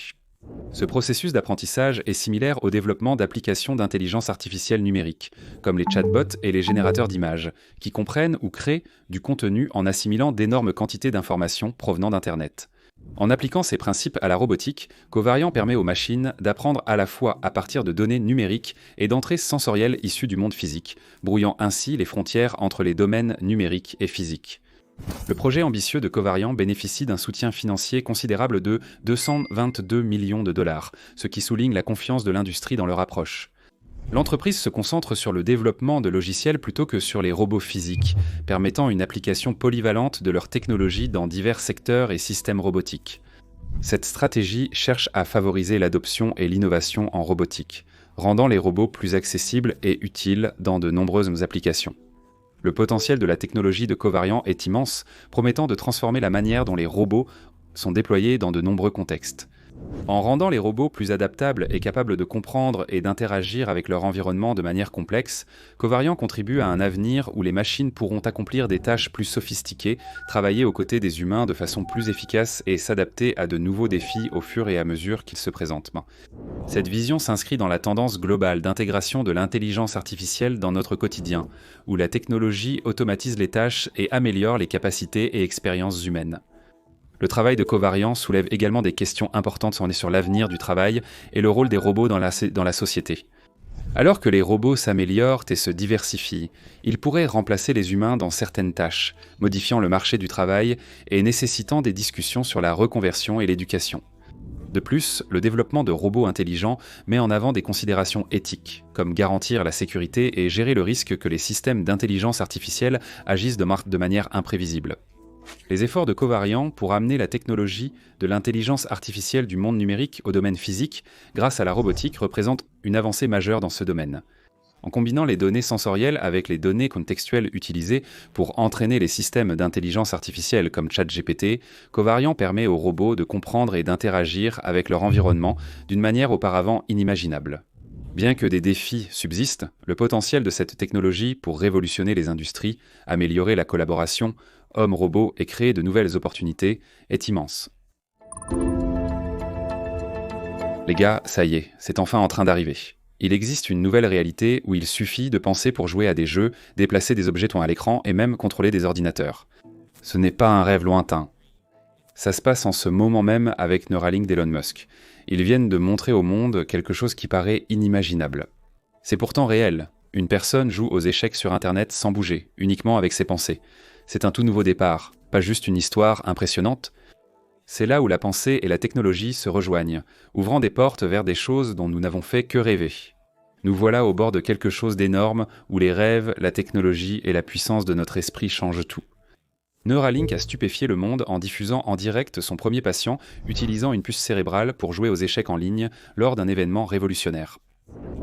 Ce processus d'apprentissage est similaire au développement d'applications d'intelligence artificielle numérique, comme les chatbots et les générateurs d'images, qui comprennent ou créent du contenu en assimilant d'énormes quantités d'informations provenant d'Internet. En appliquant ces principes à la robotique, Covariant permet aux machines d'apprendre à la fois à partir de données numériques et d'entrées sensorielles issues du monde physique, brouillant ainsi les frontières entre les domaines numériques et physiques. Le projet ambitieux de Covariant bénéficie d'un soutien financier considérable de 222 millions de dollars, ce qui souligne la confiance de l'industrie dans leur approche. L'entreprise se concentre sur le développement de logiciels plutôt que sur les robots physiques, permettant une application polyvalente de leur technologie dans divers secteurs et systèmes robotiques. Cette stratégie cherche à favoriser l'adoption et l'innovation en robotique, rendant les robots plus accessibles et utiles dans de nombreuses applications. Le potentiel de la technologie de Covariant est immense, promettant de transformer la manière dont les robots sont déployés dans de nombreux contextes. En rendant les robots plus adaptables et capables de comprendre et d'interagir avec leur environnement de manière complexe, Covariant contribue à un avenir où les machines pourront accomplir des tâches plus sophistiquées, travailler aux côtés des humains de façon plus efficace et s'adapter à de nouveaux défis au fur et à mesure qu'ils se présentent. Cette vision s'inscrit dans la tendance globale d'intégration de l'intelligence artificielle dans notre quotidien, où la technologie automatise les tâches et améliore les capacités et expériences humaines. Le travail de Covariant soulève également des questions importantes sur l'avenir du travail et le rôle des robots dans la société. Alors que les robots s'améliorent et se diversifient, ils pourraient remplacer les humains dans certaines tâches, modifiant le marché du travail et nécessitant des discussions sur la reconversion et l'éducation. De plus, le développement de robots intelligents met en avant des considérations éthiques, comme garantir la sécurité et gérer le risque que les systèmes d'intelligence artificielle agissent de manière imprévisible. Les efforts de Covariant pour amener la technologie de l'intelligence artificielle du monde numérique au domaine physique grâce à la robotique représentent une avancée majeure dans ce domaine. En combinant les données sensorielles avec les données contextuelles utilisées pour entraîner les systèmes d'intelligence artificielle comme ChatGPT, Covariant permet aux robots de comprendre et d'interagir avec leur environnement d'une manière auparavant inimaginable. Bien que des défis subsistent, le potentiel de cette technologie pour révolutionner les industries, améliorer la collaboration homme-robot et créer de nouvelles opportunités est immense. Les gars, ça y est, c'est enfin en train d'arriver. Il existe une nouvelle réalité où il suffit de penser pour jouer à des jeux, déplacer des objets à l'écran et même contrôler des ordinateurs. Ce n'est pas un rêve lointain. Ça se passe en ce moment même avec Neuralink d'Elon Musk. Ils viennent de montrer au monde quelque chose qui paraît inimaginable. C'est pourtant réel. Une personne joue aux échecs sur Internet sans bouger, uniquement avec ses pensées. C'est un tout nouveau départ, pas juste une histoire impressionnante. C'est là où la pensée et la technologie se rejoignent, ouvrant des portes vers des choses dont nous n'avons fait que rêver. Nous voilà au bord de quelque chose d'énorme où les rêves, la technologie et la puissance de notre esprit changent tout. Neuralink a stupéfié le monde en diffusant en direct son premier patient utilisant une puce cérébrale pour jouer aux échecs en ligne lors d'un événement révolutionnaire.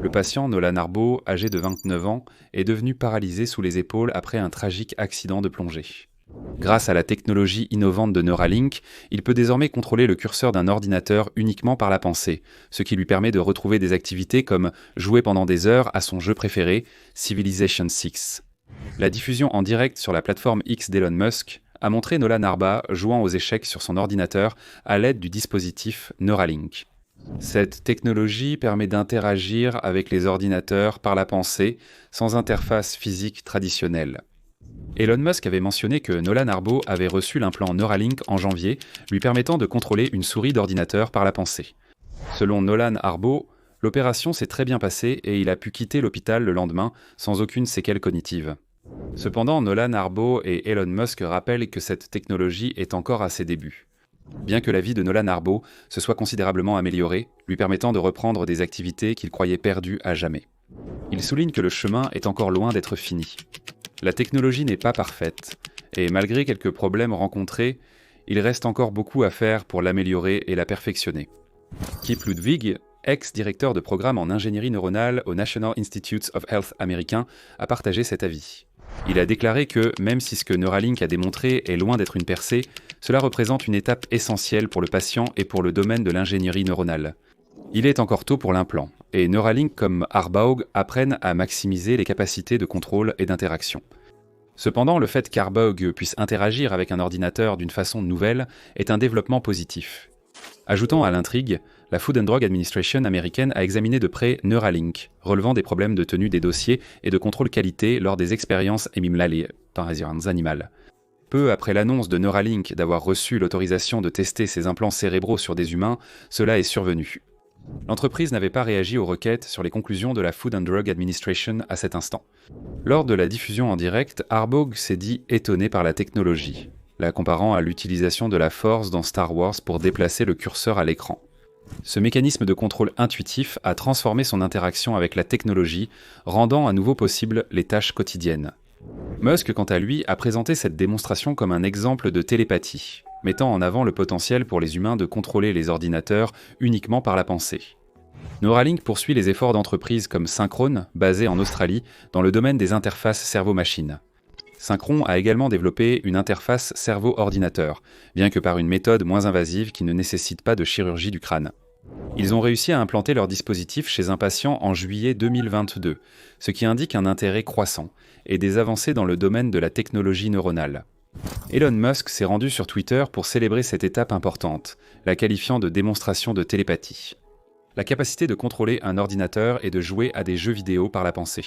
Le patient Nolan Arbo, âgé de 29 ans, est devenu paralysé sous les épaules après un tragique accident de plongée. Grâce à la technologie innovante de Neuralink, il peut désormais contrôler le curseur d'un ordinateur uniquement par la pensée, ce qui lui permet de retrouver des activités comme jouer pendant des heures à son jeu préféré, Civilization VI. La diffusion en direct sur la plateforme X d'Elon Musk a montré Nolan Arba jouant aux échecs sur son ordinateur à l'aide du dispositif Neuralink. Cette technologie permet d'interagir avec les ordinateurs par la pensée, sans interface physique traditionnelle. Elon Musk avait mentionné que Nolan Arbo avait reçu l'implant Neuralink en janvier, lui permettant de contrôler une souris d'ordinateur par la pensée. Selon Nolan Arbo, l'opération s'est très bien passée et il a pu quitter l'hôpital le lendemain sans aucune séquelle cognitive. Cependant, Nolan Arbo et Elon Musk rappellent que cette technologie est encore à ses débuts. Bien que la vie de Nolan Arbo se soit considérablement améliorée, lui permettant de reprendre des activités qu'il croyait perdues à jamais. Il souligne que le chemin est encore loin d'être fini. La technologie n'est pas parfaite, et malgré quelques problèmes rencontrés, il reste encore beaucoup à faire pour l'améliorer et la perfectionner. Kip Ludwig, ex-directeur de programme en ingénierie neuronale au National Institutes of Health américain, a partagé cet avis. Il a déclaré que, même si ce que Neuralink a démontré est loin d'être une percée, cela représente une étape essentielle pour le patient et pour le domaine de l'ingénierie neuronale. Il est encore tôt pour l'implant, et Neuralink comme Arbaug apprennent à maximiser les capacités de contrôle et d'interaction. Cependant, le fait qu'Arbaug puisse interagir avec un ordinateur d'une façon nouvelle est un développement positif. Ajoutant à l'intrigue, la Food and Drug Administration américaine a examiné de près Neuralink, relevant des problèmes de tenue des dossiers et de contrôle qualité lors des expériences animales. Peu après l'annonce de Neuralink d'avoir reçu l'autorisation de tester ses implants cérébraux sur des humains, cela est survenu. L'entreprise n'avait pas réagi aux requêtes sur les conclusions de la Food and Drug Administration à cet instant. Lors de la diffusion en direct, Arbaug s'est dit étonné par la technologie, la comparant à l'utilisation de la force dans Star Wars pour déplacer le curseur à l'écran. Ce mécanisme de contrôle intuitif a transformé son interaction avec la technologie, rendant à nouveau possible les tâches quotidiennes. Musk, quant à lui, a présenté cette démonstration comme un exemple de télépathie, mettant en avant le potentiel pour les humains de contrôler les ordinateurs uniquement par la pensée. Neuralink poursuit les efforts d'entreprises comme Synchrone, basée en Australie, dans le domaine des interfaces cerveau-machine. Synchron a également développé une interface cerveau-ordinateur, bien que par une méthode moins invasive qui ne nécessite pas de chirurgie du crâne. Ils ont réussi à implanter leur dispositif chez un patient en juillet 2022, ce qui indique un intérêt croissant et des avancées dans le domaine de la technologie neuronale. Elon Musk s'est rendu sur Twitter pour célébrer cette étape importante, la qualifiant de démonstration de télépathie. La capacité de contrôler un ordinateur et de jouer à des jeux vidéo par la pensée.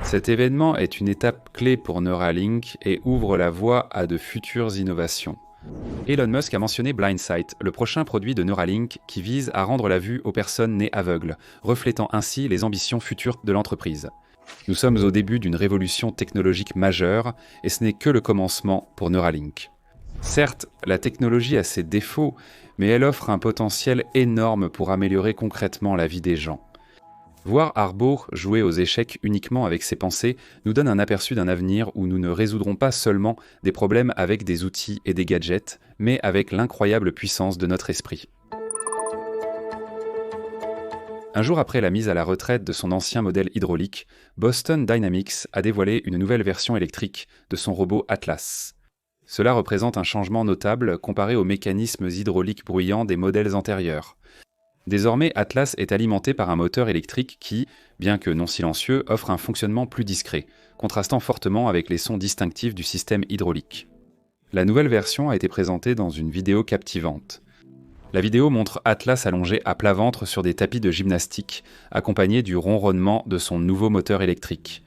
Cet événement est une étape clé pour Neuralink et ouvre la voie à de futures innovations. Elon Musk a mentionné Blindsight, le prochain produit de Neuralink qui vise à rendre la vue aux personnes nées aveugles, reflétant ainsi les ambitions futures de l'entreprise. Nous sommes au début d'une révolution technologique majeure et ce n'est que le commencement pour Neuralink. Certes, la technologie a ses défauts, mais elle offre un potentiel énorme pour améliorer concrètement la vie des gens. Voir Harbaugh jouer aux échecs uniquement avec ses pensées nous donne un aperçu d'un avenir où nous ne résoudrons pas seulement des problèmes avec des outils et des gadgets, mais avec l'incroyable puissance de notre esprit. Un jour après la mise à la retraite de son ancien modèle hydraulique, Boston Dynamics a dévoilé une nouvelle version électrique de son robot Atlas. Cela représente un changement notable comparé aux mécanismes hydrauliques bruyants des modèles antérieurs. Désormais, Atlas est alimenté par un moteur électrique qui, bien que non silencieux, offre un fonctionnement plus discret, contrastant fortement avec les sons distinctifs du système hydraulique. La nouvelle version a été présentée dans une vidéo captivante. La vidéo montre Atlas allongé à plat ventre sur des tapis de gymnastique, accompagné du ronronnement de son nouveau moteur électrique.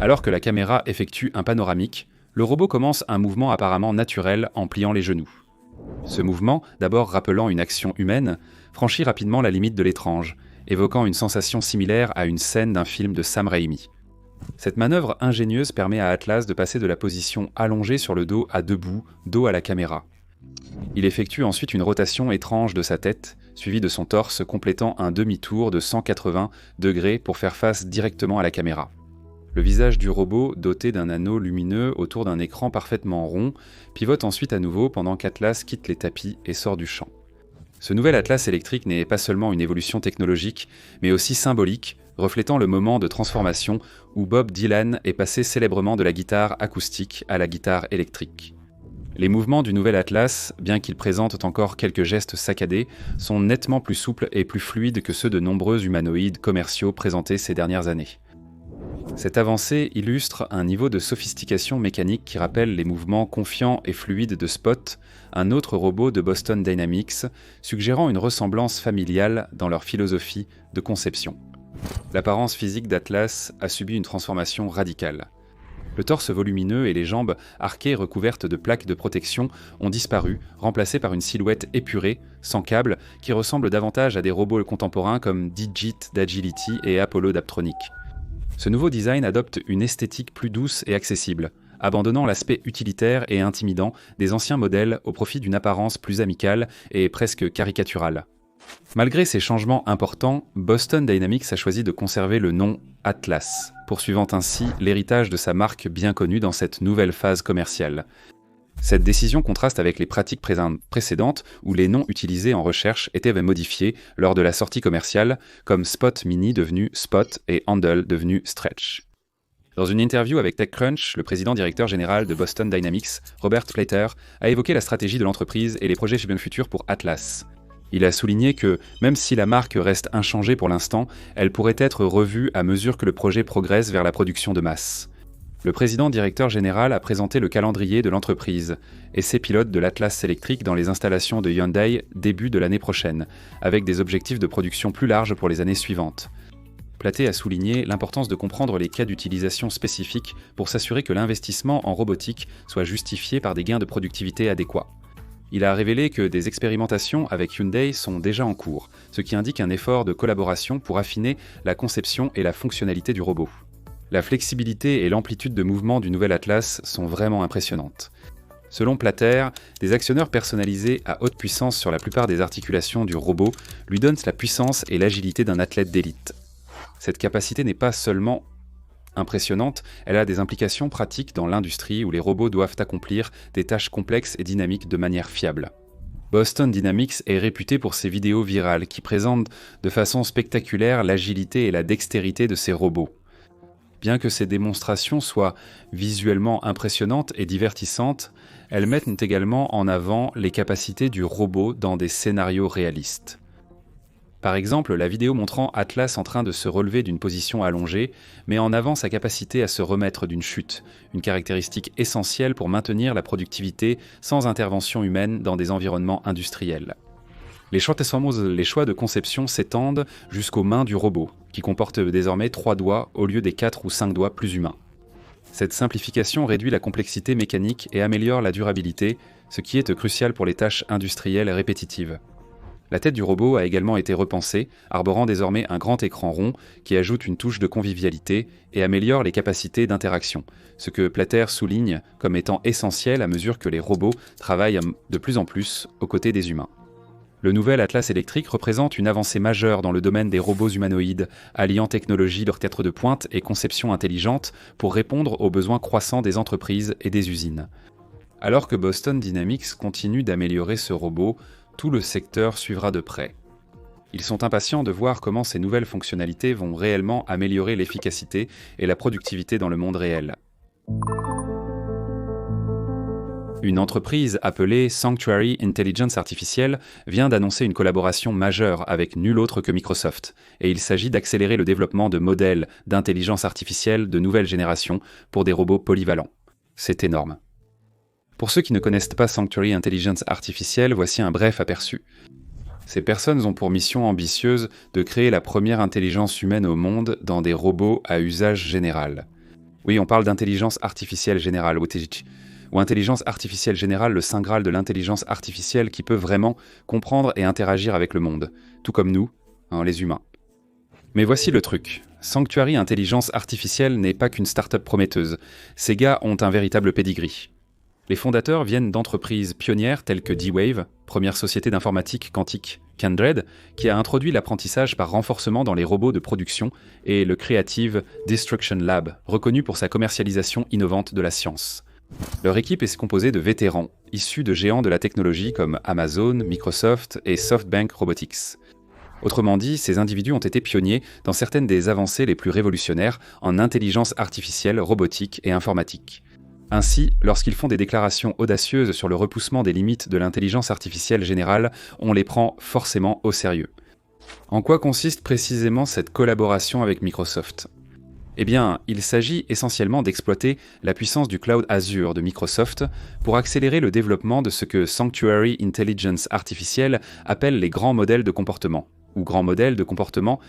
Alors que la caméra effectue un panoramique, le robot commence un mouvement apparemment naturel en pliant les genoux. Ce mouvement, d'abord rappelant une action humaine, franchit rapidement la limite de l'étrange, évoquant une sensation similaire à une scène d'un film de Sam Raimi. Cette manœuvre ingénieuse permet à Atlas de passer de la position allongée sur le dos à debout, dos à la caméra. Il effectue ensuite une rotation étrange de sa tête, suivie de son torse complétant un demi-tour de 180 degrés pour faire face directement à la caméra. Le visage du robot, doté d'un anneau lumineux autour d'un écran parfaitement rond, pivote ensuite à nouveau pendant qu'Atlas quitte les tapis et sort du champ. Ce nouvel Atlas électrique n'est pas seulement une évolution technologique, mais aussi symbolique, reflétant le moment de transformation où Bob Dylan est passé célèbrement de la guitare acoustique à la guitare électrique. Les mouvements du nouvel Atlas, bien qu'ils présentent encore quelques gestes saccadés, sont nettement plus souples et plus fluides que ceux de nombreux humanoïdes commerciaux présentés ces dernières années. Cette avancée illustre un niveau de sophistication mécanique qui rappelle les mouvements confiants et fluides de Spot, un autre robot de Boston Dynamics, suggérant une ressemblance familiale dans leur philosophie de conception. L'apparence physique d'Atlas a subi une transformation radicale. Le torse volumineux et les jambes arquées recouvertes de plaques de protection ont disparu, remplacées par une silhouette épurée, sans câble, qui ressemble davantage à des robots contemporains comme Digit d'Agility et Apollo d'Aptronic. Ce nouveau design adopte une esthétique plus douce et accessible, abandonnant l'aspect utilitaire et intimidant des anciens modèles au profit d'une apparence plus amicale et presque caricaturale. Malgré ces changements importants, Boston Dynamics a choisi de conserver le nom Atlas, poursuivant ainsi l'héritage de sa marque bien connue dans cette nouvelle phase commerciale. Cette décision contraste avec les pratiques précédentes où les noms utilisés en recherche étaient modifiés lors de la sortie commerciale, comme Spot Mini devenu Spot et Handle devenu Stretch. Dans une interview avec TechCrunch, le président directeur général de Boston Dynamics, Robert Plater, a évoqué la stratégie de l'entreprise et les projets futurs pour Atlas. Il a souligné que, même si la marque reste inchangée pour l'instant, elle pourrait être revue à mesure que le projet progresse vers la production de masse. Le président directeur général a présenté le calendrier de l'entreprise et ses pilotes de l'Atlas électrique dans les installations de Hyundai début de l'année prochaine, avec des objectifs de production plus larges pour les années suivantes. Platé a souligné l'importance de comprendre les cas d'utilisation spécifiques pour s'assurer que l'investissement en robotique soit justifié par des gains de productivité adéquats. Il a révélé que des expérimentations avec Hyundai sont déjà en cours, ce qui indique un effort de collaboration pour affiner la conception et la fonctionnalité du robot. La flexibilité et l'amplitude de mouvement du nouvel Atlas sont vraiment impressionnantes. Selon Plater, des actionneurs personnalisés à haute puissance sur la plupart des articulations du robot lui donnent la puissance et l'agilité d'un athlète d'élite. Cette capacité n'est pas seulement impressionnante, elle a des implications pratiques dans l'industrie où les robots doivent accomplir des tâches complexes et dynamiques de manière fiable. Boston Dynamics est réputé pour ses vidéos virales qui présentent de façon spectaculaire l'agilité et la dextérité de ses robots. Bien que ces démonstrations soient visuellement impressionnantes et divertissantes, elles mettent également en avant les capacités du robot dans des scénarios réalistes. Par exemple, la vidéo montrant Atlas en train de se relever d'une position allongée met en avant sa capacité à se remettre d'une chute, une caractéristique essentielle pour maintenir la productivité sans intervention humaine dans des environnements industriels. Les choix de conception s'étendent jusqu'aux mains du robot, qui comporte désormais 3 doigts au lieu des 4 ou 5 doigts plus humains. Cette simplification réduit la complexité mécanique et améliore la durabilité, ce qui est crucial pour les tâches industrielles répétitives. La tête du robot a également été repensée, arborant désormais un grand écran rond qui ajoute une touche de convivialité et améliore les capacités d'interaction, ce que Plater souligne comme étant essentiel à mesure que les robots travaillent de plus en plus aux côtés des humains. Le nouvel Atlas électrique représente une avancée majeure dans le domaine des robots humanoïdes, alliant technologie d'orchestre de pointe et conception intelligente pour répondre aux besoins croissants des entreprises et des usines. Alors que Boston Dynamics continue d'améliorer ce robot, tout le secteur suivra de près. Ils sont impatients de voir comment ces nouvelles fonctionnalités vont réellement améliorer l'efficacité et la productivité dans le monde réel. Une entreprise appelée Sanctuary Intelligence Artificielle vient d'annoncer une collaboration majeure avec nul autre que Microsoft, et il s'agit d'accélérer le développement de modèles d'intelligence artificielle de nouvelle génération pour des robots polyvalents. C'est énorme. Pour ceux qui ne connaissent pas Sanctuary Intelligence Artificielle, voici un bref aperçu. Ces personnes ont pour mission ambitieuse de créer la première intelligence humaine au monde dans des robots à usage général. Oui, on parle d'intelligence artificielle générale, ou intelligence artificielle générale, le saint graal de l'intelligence artificielle qui peut vraiment comprendre et interagir avec le monde, tout comme nous, les humains. Mais voici le truc. Sanctuary Intelligence Artificielle n'est pas qu'une start-up prometteuse. Ces gars ont un véritable pedigree. Les fondateurs viennent d'entreprises pionnières telles que D-Wave, première société d'informatique quantique, Kindred, qui a introduit l'apprentissage par renforcement dans les robots de production, et le Creative Destruction Lab, reconnu pour sa commercialisation innovante de la science. Leur équipe est composée de vétérans, issus de géants de la technologie comme Amazon, Microsoft et SoftBank Robotics. Autrement dit, ces individus ont été pionniers dans certaines des avancées les plus révolutionnaires en intelligence artificielle, robotique et informatique. Ainsi, lorsqu'ils font des déclarations audacieuses sur le repoussement des limites de l'intelligence artificielle générale, on les prend forcément au sérieux. En quoi consiste précisément cette collaboration avec Microsoft ? Eh bien, il s'agit essentiellement d'exploiter la puissance du cloud Azure de Microsoft pour accélérer le développement de ce que Sanctuary Intelligence Artificielle appelle les grands modèles de comportement, ou grands modèles de comportement.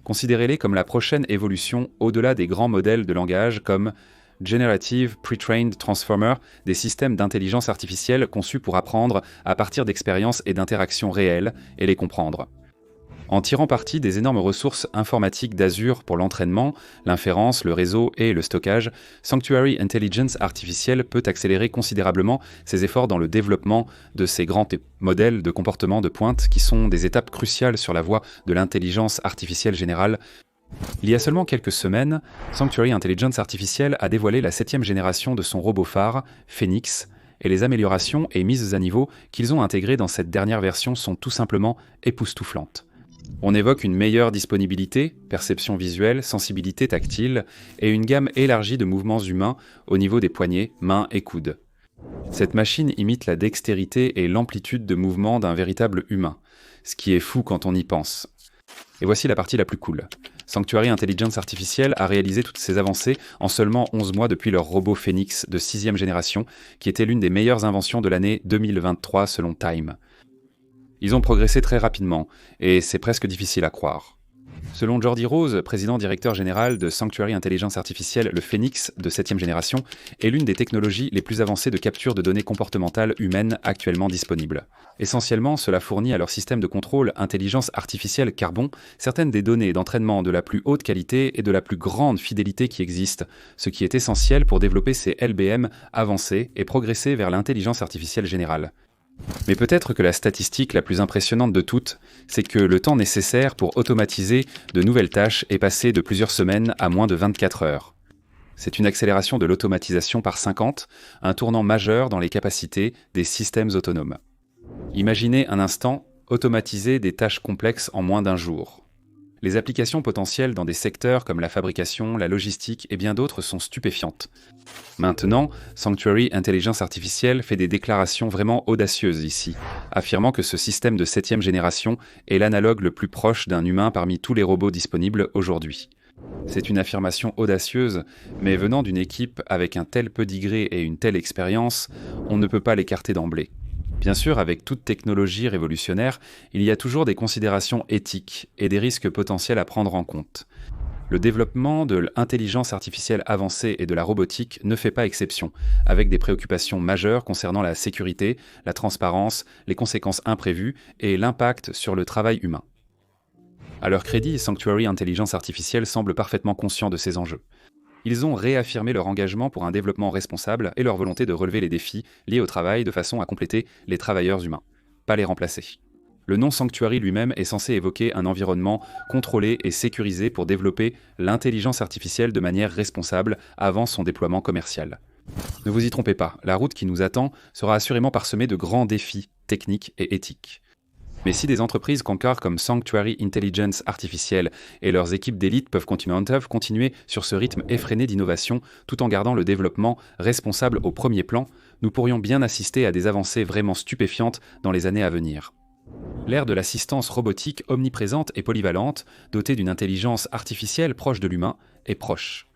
Considérez-les comme la prochaine évolution au-delà des grands modèles de langage comme Generative Pre-trained Transformer, des systèmes d'intelligence artificielle conçus pour apprendre à partir d'expériences et d'interactions réelles et les comprendre. En tirant parti des énormes ressources informatiques d'Azure pour l'entraînement, l'inférence, le réseau et le stockage, Sanctuary Intelligence Artificielle peut accélérer considérablement ses efforts dans le développement de ces grands modèles de comportement de pointe qui sont des étapes cruciales sur la voie de l'intelligence artificielle générale. Il y a seulement quelques semaines, Sanctuary Intelligence Artificielle a dévoilé la 7e génération de son robot phare, Phoenix, et les améliorations et mises à niveau qu'ils ont intégrées dans cette dernière version sont tout simplement époustouflantes. On évoque une meilleure disponibilité, perception visuelle, sensibilité tactile, et une gamme élargie de mouvements humains au niveau des poignets, mains et coudes. Cette machine imite la dextérité et l'amplitude de mouvement d'un véritable humain, ce qui est fou quand on y pense. Et voici la partie la plus cool. Sanctuary Intelligence Artificielle a réalisé toutes ces avancées en seulement 11 mois depuis leur robot Phoenix de 6e génération, qui était l'une des meilleures inventions de l'année 2023 selon Time. Ils ont progressé très rapidement, et c'est presque difficile à croire. Selon Jordi Rose, président-directeur général de Sanctuary Intelligence Artificielle, le Phoenix de 7e génération est l'une des technologies les plus avancées de capture de données comportementales humaines actuellement disponibles. Essentiellement, cela fournit à leur système de contrôle intelligence artificielle Carbon certaines des données d'entraînement de la plus haute qualité et de la plus grande fidélité qui existent, ce qui est essentiel pour développer ces LBM avancés et progresser vers l'intelligence artificielle générale. Mais peut-être que la statistique la plus impressionnante de toutes, c'est que le temps nécessaire pour automatiser de nouvelles tâches est passé de plusieurs semaines à moins de 24 heures. C'est une accélération de l'automatisation par 50, un tournant majeur dans les capacités des systèmes autonomes. Imaginez un instant automatiser des tâches complexes en moins d'un jour. Les applications potentielles dans des secteurs comme la fabrication, la logistique et bien d'autres sont stupéfiantes. Maintenant, Sanctuary Intelligence Artificielle fait des déclarations vraiment audacieuses ici, affirmant que ce système de 7e génération est l'analogue le plus proche d'un humain parmi tous les robots disponibles aujourd'hui. C'est une affirmation audacieuse, mais venant d'une équipe avec un tel pedigree et une telle expérience, on ne peut pas l'écarter d'emblée. Bien sûr, avec toute technologie révolutionnaire, il y a toujours des considérations éthiques et des risques potentiels à prendre en compte. Le développement de l'intelligence artificielle avancée et de la robotique ne fait pas exception, avec des préoccupations majeures concernant la sécurité, la transparence, les conséquences imprévues et l'impact sur le travail humain. À leur crédit, Sanctuary Intelligence Artificielle semble parfaitement conscient de ces enjeux. Ils ont réaffirmé leur engagement pour un développement responsable et leur volonté de relever les défis liés au travail de façon à compléter les travailleurs humains, pas les remplacer. Le nom Sanctuary lui-même est censé évoquer un environnement contrôlé et sécurisé pour développer l'intelligence artificielle de manière responsable avant son déploiement commercial. Ne vous y trompez pas, la route qui nous attend sera assurément parsemée de grands défis techniques et éthiques. Mais si des entreprises qu'encore comme Sanctuary Intelligence Artificielle et leurs équipes d'élite peuvent continuer sur ce rythme effréné d'innovation tout en gardant le développement responsable au premier plan, nous pourrions bien assister à des avancées vraiment stupéfiantes dans les années à venir. L'ère de l'assistance robotique omniprésente et polyvalente, dotée d'une intelligence artificielle proche de l'humain, est proche.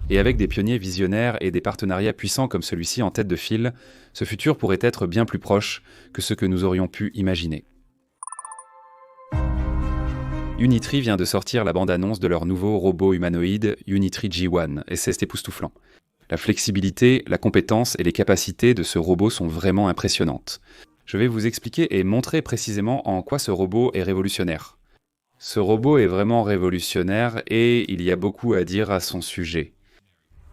Et avec des pionniers visionnaires et des partenariats puissants comme celui-ci en tête de file, ce futur pourrait être bien plus proche que ce que nous aurions pu imaginer. Unitree vient de sortir la bande-annonce de leur nouveau robot humanoïde Unitree G1, et c'est époustouflant. La flexibilité, la compétence et les capacités de ce robot sont vraiment impressionnantes. Je vais vous expliquer et montrer précisément en quoi ce robot est révolutionnaire. Ce robot est vraiment révolutionnaire et il y a beaucoup à dire à son sujet.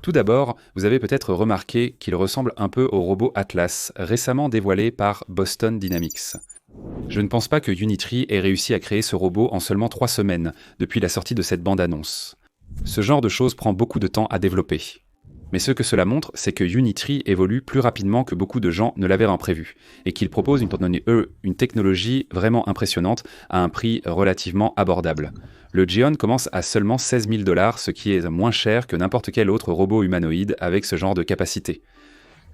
Tout d'abord, vous avez peut-être remarqué qu'il ressemble un peu au robot Atlas, récemment dévoilé par Boston Dynamics. Je ne pense pas que Unitree ait réussi à créer ce robot en seulement 3 semaines, depuis la sortie de cette bande-annonce. Ce genre de choses prend beaucoup de temps à développer. Mais ce que cela montre, c'est que Unitree évolue plus rapidement que beaucoup de gens ne l'avaient prévu, et qu'il propose une technologie vraiment impressionnante à un prix relativement abordable. Le G1 commence à seulement 16 000 $, ce qui est moins cher que n'importe quel autre robot humanoïde avec ce genre de capacité.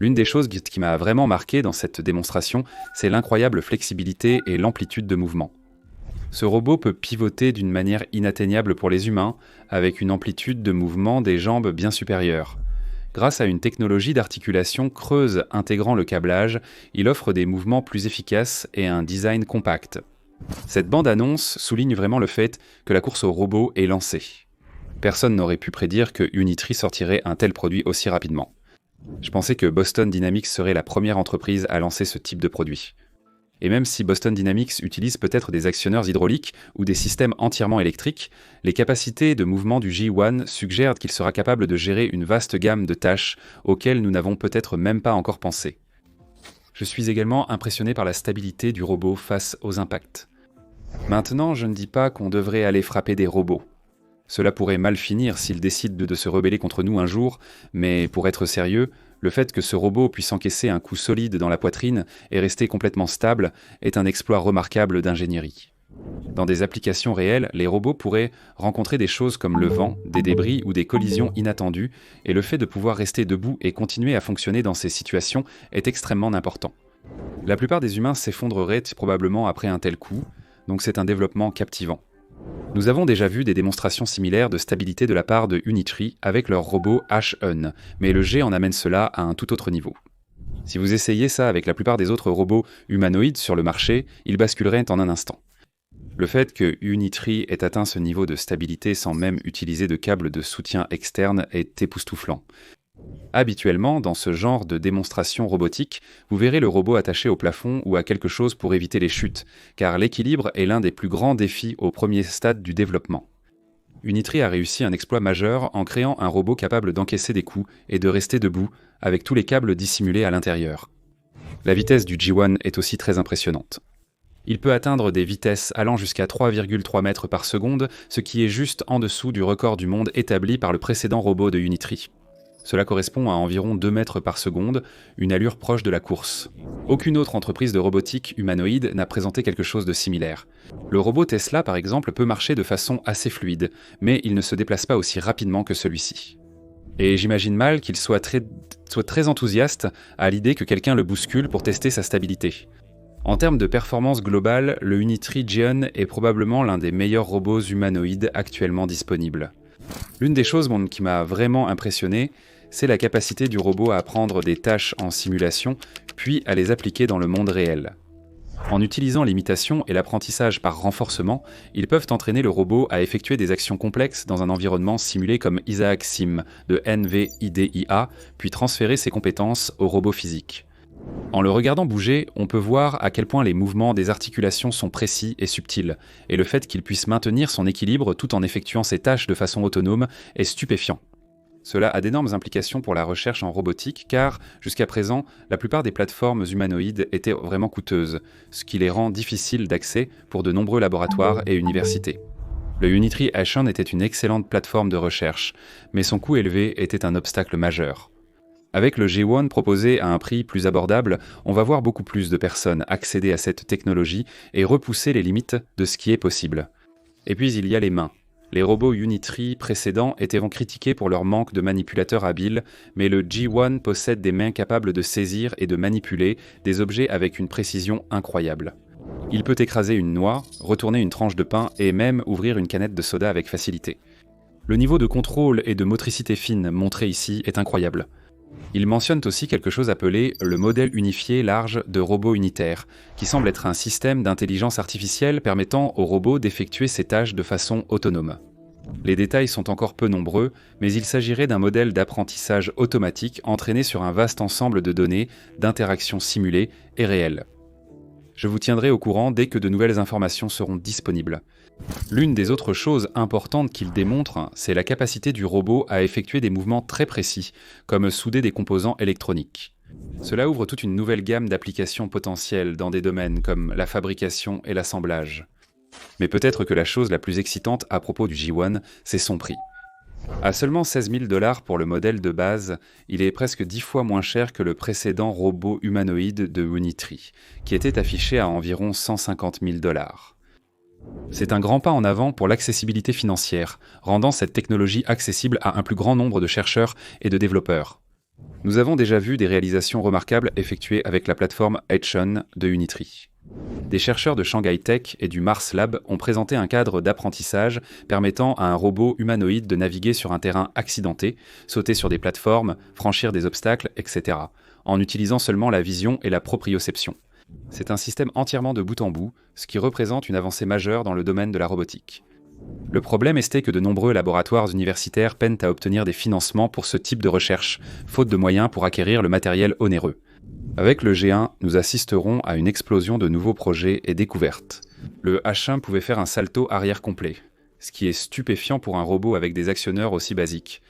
L'une des choses qui m'a vraiment marqué dans cette démonstration, c'est l'incroyable flexibilité et l'amplitude de mouvement. Ce robot peut pivoter d'une manière inatteignable pour les humains, avec une amplitude de mouvement des jambes bien supérieure. Grâce à une technologie d'articulation creuse intégrant le câblage, il offre des mouvements plus efficaces et un design compact. Cette bande-annonce souligne vraiment le fait que la course au robot est lancée. Personne n'aurait pu prédire que Unitree sortirait un tel produit aussi rapidement. Je pensais que Boston Dynamics serait la première entreprise à lancer ce type de produit. Et même si Boston Dynamics utilise peut-être des actionneurs hydrauliques ou des systèmes entièrement électriques, les capacités de mouvement du G1 suggèrent qu'il sera capable de gérer une vaste gamme de tâches auxquelles nous n'avons peut-être même pas encore pensé. Je suis également impressionné par la stabilité du robot face aux impacts. Maintenant, je ne dis pas qu'on devrait aller frapper des robots. Cela pourrait mal finir s'ils décident de se rebeller contre nous un jour, mais pour être sérieux, le fait que ce robot puisse encaisser un coup solide dans la poitrine et rester complètement stable est un exploit remarquable d'ingénierie. Dans des applications réelles, les robots pourraient rencontrer des choses comme le vent, des débris ou des collisions inattendues, et le fait de pouvoir rester debout et continuer à fonctionner dans ces situations est extrêmement important. La plupart des humains s'effondreraient probablement après un tel coup, donc c'est un développement captivant. Nous avons déjà vu des démonstrations similaires de stabilité de la part de Unitree avec leur robot H-Un, mais le G en amène cela à un tout autre niveau. Si vous essayez ça avec la plupart des autres robots humanoïdes sur le marché, ils basculeraient en un instant. Le fait que Unitree ait atteint ce niveau de stabilité sans même utiliser de câbles de soutien externe est époustouflant. Habituellement, dans ce genre de démonstration robotique, vous verrez le robot attaché au plafond ou à quelque chose pour éviter les chutes, car l'équilibre est l'un des plus grands défis au premier stade du développement. Unitree a réussi un exploit majeur en créant un robot capable d'encaisser des coups et de rester debout, avec tous les câbles dissimulés à l'intérieur. La vitesse du G1 est aussi très impressionnante. Il peut atteindre des vitesses allant jusqu'à 3,3 mètres par seconde, ce qui est juste en dessous du record du monde établi par le précédent robot de Unitree. Cela correspond à environ 2 mètres par seconde, une allure proche de la course. Aucune autre entreprise de robotique humanoïde n'a présenté quelque chose de similaire. Le robot Tesla, par exemple, peut marcher de façon assez fluide, mais il ne se déplace pas aussi rapidement que celui-ci. Et j'imagine mal qu'il soit très enthousiaste à l'idée que quelqu'un le bouscule pour tester sa stabilité. En termes de performance globale, le Unitree Geon est probablement l'un des meilleurs robots humanoïdes actuellement disponibles. L'une des choses qui m'a vraiment impressionné, c'est la capacité du robot à apprendre des tâches en simulation, puis à les appliquer dans le monde réel. En utilisant l'imitation et l'apprentissage par renforcement, ils peuvent entraîner le robot à effectuer des actions complexes dans un environnement simulé comme Isaac Sim de NVIDIA, puis transférer ses compétences au robot physique. En le regardant bouger, on peut voir à quel point les mouvements des articulations sont précis et subtils, et le fait qu'il puisse maintenir son équilibre tout en effectuant ses tâches de façon autonome est stupéfiant. Cela a d'énormes implications pour la recherche en robotique car, jusqu'à présent, la plupart des plateformes humanoïdes étaient vraiment coûteuses, ce qui les rend difficiles d'accès pour de nombreux laboratoires et universités. Le Unitree Ashon était une excellente plateforme de recherche, mais son coût élevé était un obstacle majeur. Avec le G1 proposé à un prix plus abordable, on va voir beaucoup plus de personnes accéder à cette technologie et repousser les limites de ce qui est possible. Et puis il y a les mains. Les robots Unitree précédents étaient critiqués pour leur manque de manipulateurs habiles, mais le G1 possède des mains capables de saisir et de manipuler des objets avec une précision incroyable. Il peut écraser une noix, retourner une tranche de pain et même ouvrir une canette de soda avec facilité. Le niveau de contrôle et de motricité fine montré ici est incroyable. Ils mentionnent aussi quelque chose appelé le modèle unifié large de robots unitaires, qui semble être un système d'intelligence artificielle permettant aux robots d'effectuer ces tâches de façon autonome. Les détails sont encore peu nombreux, mais il s'agirait d'un modèle d'apprentissage automatique entraîné sur un vaste ensemble de données, d'interactions simulées et réelles. Je vous tiendrai au courant dès que de nouvelles informations seront disponibles. L'une des autres choses importantes qu'il démontre, c'est la capacité du robot à effectuer des mouvements très précis, comme souder des composants électroniques. Cela ouvre toute une nouvelle gamme d'applications potentielles dans des domaines comme la fabrication et l'assemblage. Mais peut-être que la chose la plus excitante à propos du G1, c'est son prix. À seulement 16 000 $ pour le modèle de base, il est presque 10 fois moins cher que le précédent robot humanoïde de Unitree, qui était affiché à environ 150 000 $. C'est un grand pas en avant pour l'accessibilité financière, rendant cette technologie accessible à un plus grand nombre de chercheurs et de développeurs. Nous avons déjà vu des réalisations remarquables effectuées avec la plateforme Ashon de Unitree. Des chercheurs de Shanghai Tech et du Mars Lab ont présenté un cadre d'apprentissage permettant à un robot humanoïde de naviguer sur un terrain accidenté, sauter sur des plateformes, franchir des obstacles, etc., en utilisant seulement la vision et la proprioception. C'est un système entièrement de bout en bout, ce qui représente une avancée majeure dans le domaine de la robotique. Le problème est que de nombreux laboratoires universitaires peinent à obtenir des financements pour ce type de recherche, faute de moyens pour acquérir le matériel onéreux. Avec le G1, nous assisterons à une explosion de nouveaux projets et découvertes. Le H1 pouvait faire un salto arrière complet, ce qui est stupéfiant pour un robot avec des actionneurs aussi basiques.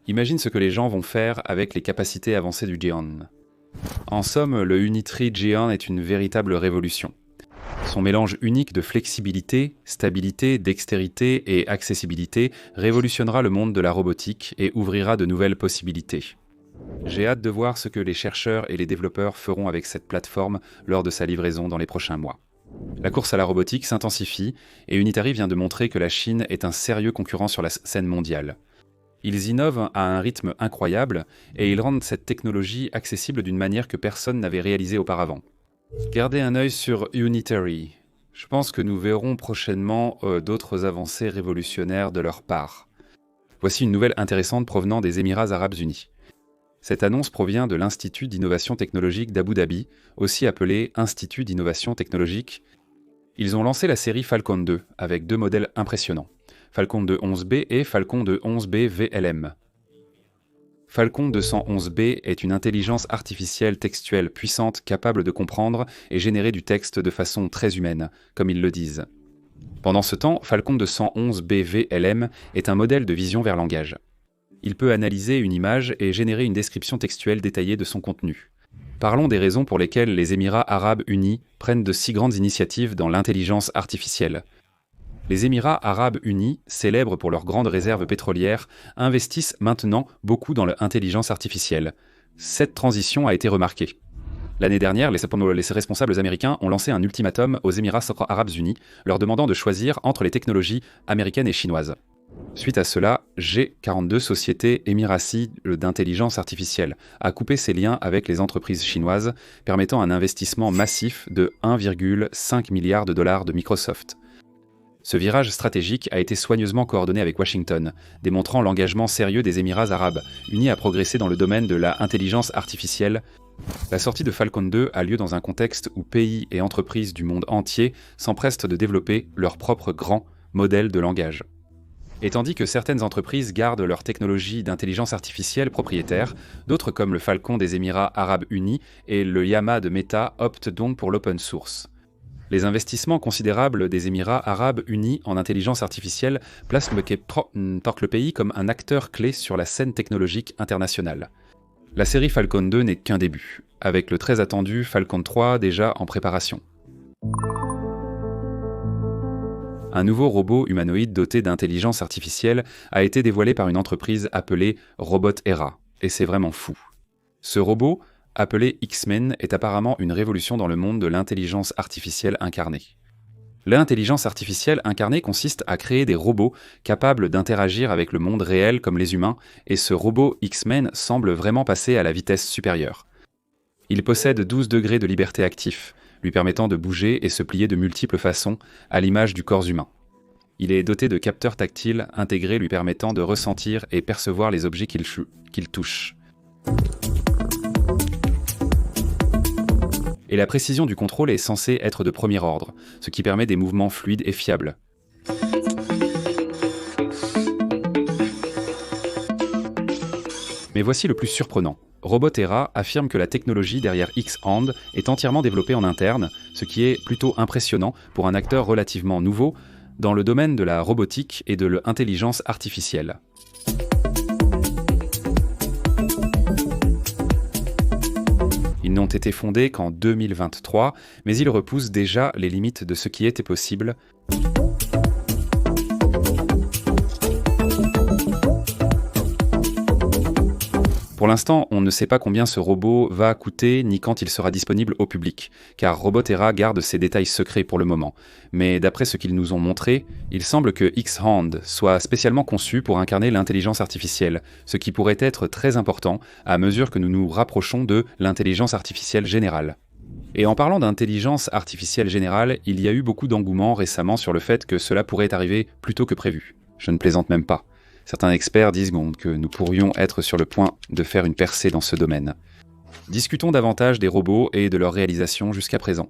Imagine ce que les gens vont faire avec les capacités avancées du G1. En somme, le Unitree G1 est une véritable révolution. Son mélange unique de flexibilité, stabilité, dextérité et accessibilité révolutionnera le monde de la robotique et ouvrira de nouvelles possibilités. J'ai hâte de voir ce que les chercheurs et les développeurs feront avec cette plateforme lors de sa livraison dans les prochains mois. La course à la robotique s'intensifie et Unitree vient de montrer que la Chine est un sérieux concurrent sur la scène mondiale. Ils innovent à un rythme incroyable et ils rendent cette technologie accessible d'une manière que personne n'avait réalisée auparavant. Gardez un œil sur Unitree. Je pense que nous verrons prochainement d'autres avancées révolutionnaires de leur part. Voici une nouvelle intéressante provenant des Émirats Arabes Unis. Cette annonce provient de l'Institut d'innovation technologique d'Abu Dhabi, aussi appelé Institut d'innovation technologique. Ils ont lancé la série Falcon 2 avec 2 modèles impressionnants, Falcon 211B et Falcon 211B VLM. Falcon 211B est une intelligence artificielle textuelle puissante capable de comprendre et générer du texte de façon très humaine, comme ils le disent. Pendant ce temps, Falcon 211B VLM est un modèle de vision vers langage. Il peut analyser une image et générer une description textuelle détaillée de son contenu. Parlons des raisons pour lesquelles les Émirats Arabes Unis prennent de si grandes initiatives dans l'intelligence artificielle. Les Émirats arabes unis, célèbres pour leurs grandes réserves pétrolières, investissent maintenant beaucoup dans l'intelligence artificielle. Cette transition a été remarquée. L'année dernière, les responsables américains ont lancé un ultimatum aux Émirats arabes unis, leur demandant de choisir entre les technologies américaines et chinoises. Suite à cela, G42, société émirati d'intelligence artificielle, a coupé ses liens avec les entreprises chinoises, permettant un investissement massif de 1,5 milliard de dollars de Microsoft. Ce virage stratégique a été soigneusement coordonné avec Washington, démontrant l'engagement sérieux des Émirats arabes, unis à progresser dans le domaine de l'intelligence artificielle. La sortie de Falcon 2 a lieu dans un contexte où pays et entreprises du monde entier s'empressent de développer leur propre grand modèle de langage. Et tandis que certaines entreprises gardent leur technologie d'intelligence artificielle propriétaire, d'autres comme le Falcon des Émirats arabes unis et le Llama de Meta optent donc pour l'open source. Les investissements considérables des Émirats arabes unis en intelligence artificielle portent le pays comme un acteur clé sur la scène technologique internationale. La série Falcon 2 n'est qu'un début, avec le très attendu Falcon 3 déjà en préparation. Un nouveau robot humanoïde doté d'intelligence artificielle a été dévoilé par une entreprise appelée Robot-Era, et c'est vraiment fou. Ce robot, appelé X-Men, est apparemment une révolution dans le monde de l'intelligence artificielle incarnée. L'intelligence artificielle incarnée consiste à créer des robots capables d'interagir avec le monde réel comme les humains, et ce robot X-Men semble vraiment passer à la vitesse supérieure. Il possède 12 degrés de liberté actif, lui permettant de bouger et se plier de multiples façons, à l'image du corps humain. Il est doté de capteurs tactiles intégrés lui permettant de ressentir et percevoir les objets qu'il touche. Et la précision du contrôle est censée être de premier ordre, ce qui permet des mouvements fluides et fiables. Mais voici le plus surprenant. Robot-Era affirme que la technologie derrière X-Hand est entièrement développée en interne, ce qui est plutôt impressionnant pour un acteur relativement nouveau dans le domaine de la robotique et de l'intelligence artificielle. Ils n'ont été fondés qu'en 2023, mais ils repoussent déjà les limites de ce qui était possible. Pour l'instant, on ne sait pas combien ce robot va coûter ni quand il sera disponible au public, car Robot-Era garde ses détails secrets pour le moment. Mais d'après ce qu'ils nous ont montré, il semble que X-Hand soit spécialement conçu pour incarner l'intelligence artificielle, ce qui pourrait être très important à mesure que nous nous rapprochons de l'intelligence artificielle générale. Et en parlant d'intelligence artificielle générale, il y a eu beaucoup d'engouement récemment sur le fait que cela pourrait arriver plus tôt que prévu. Je ne plaisante même pas. Certains experts disent que nous pourrions être sur le point de faire une percée dans ce domaine. Discutons davantage des robots et de leur réalisation jusqu'à présent.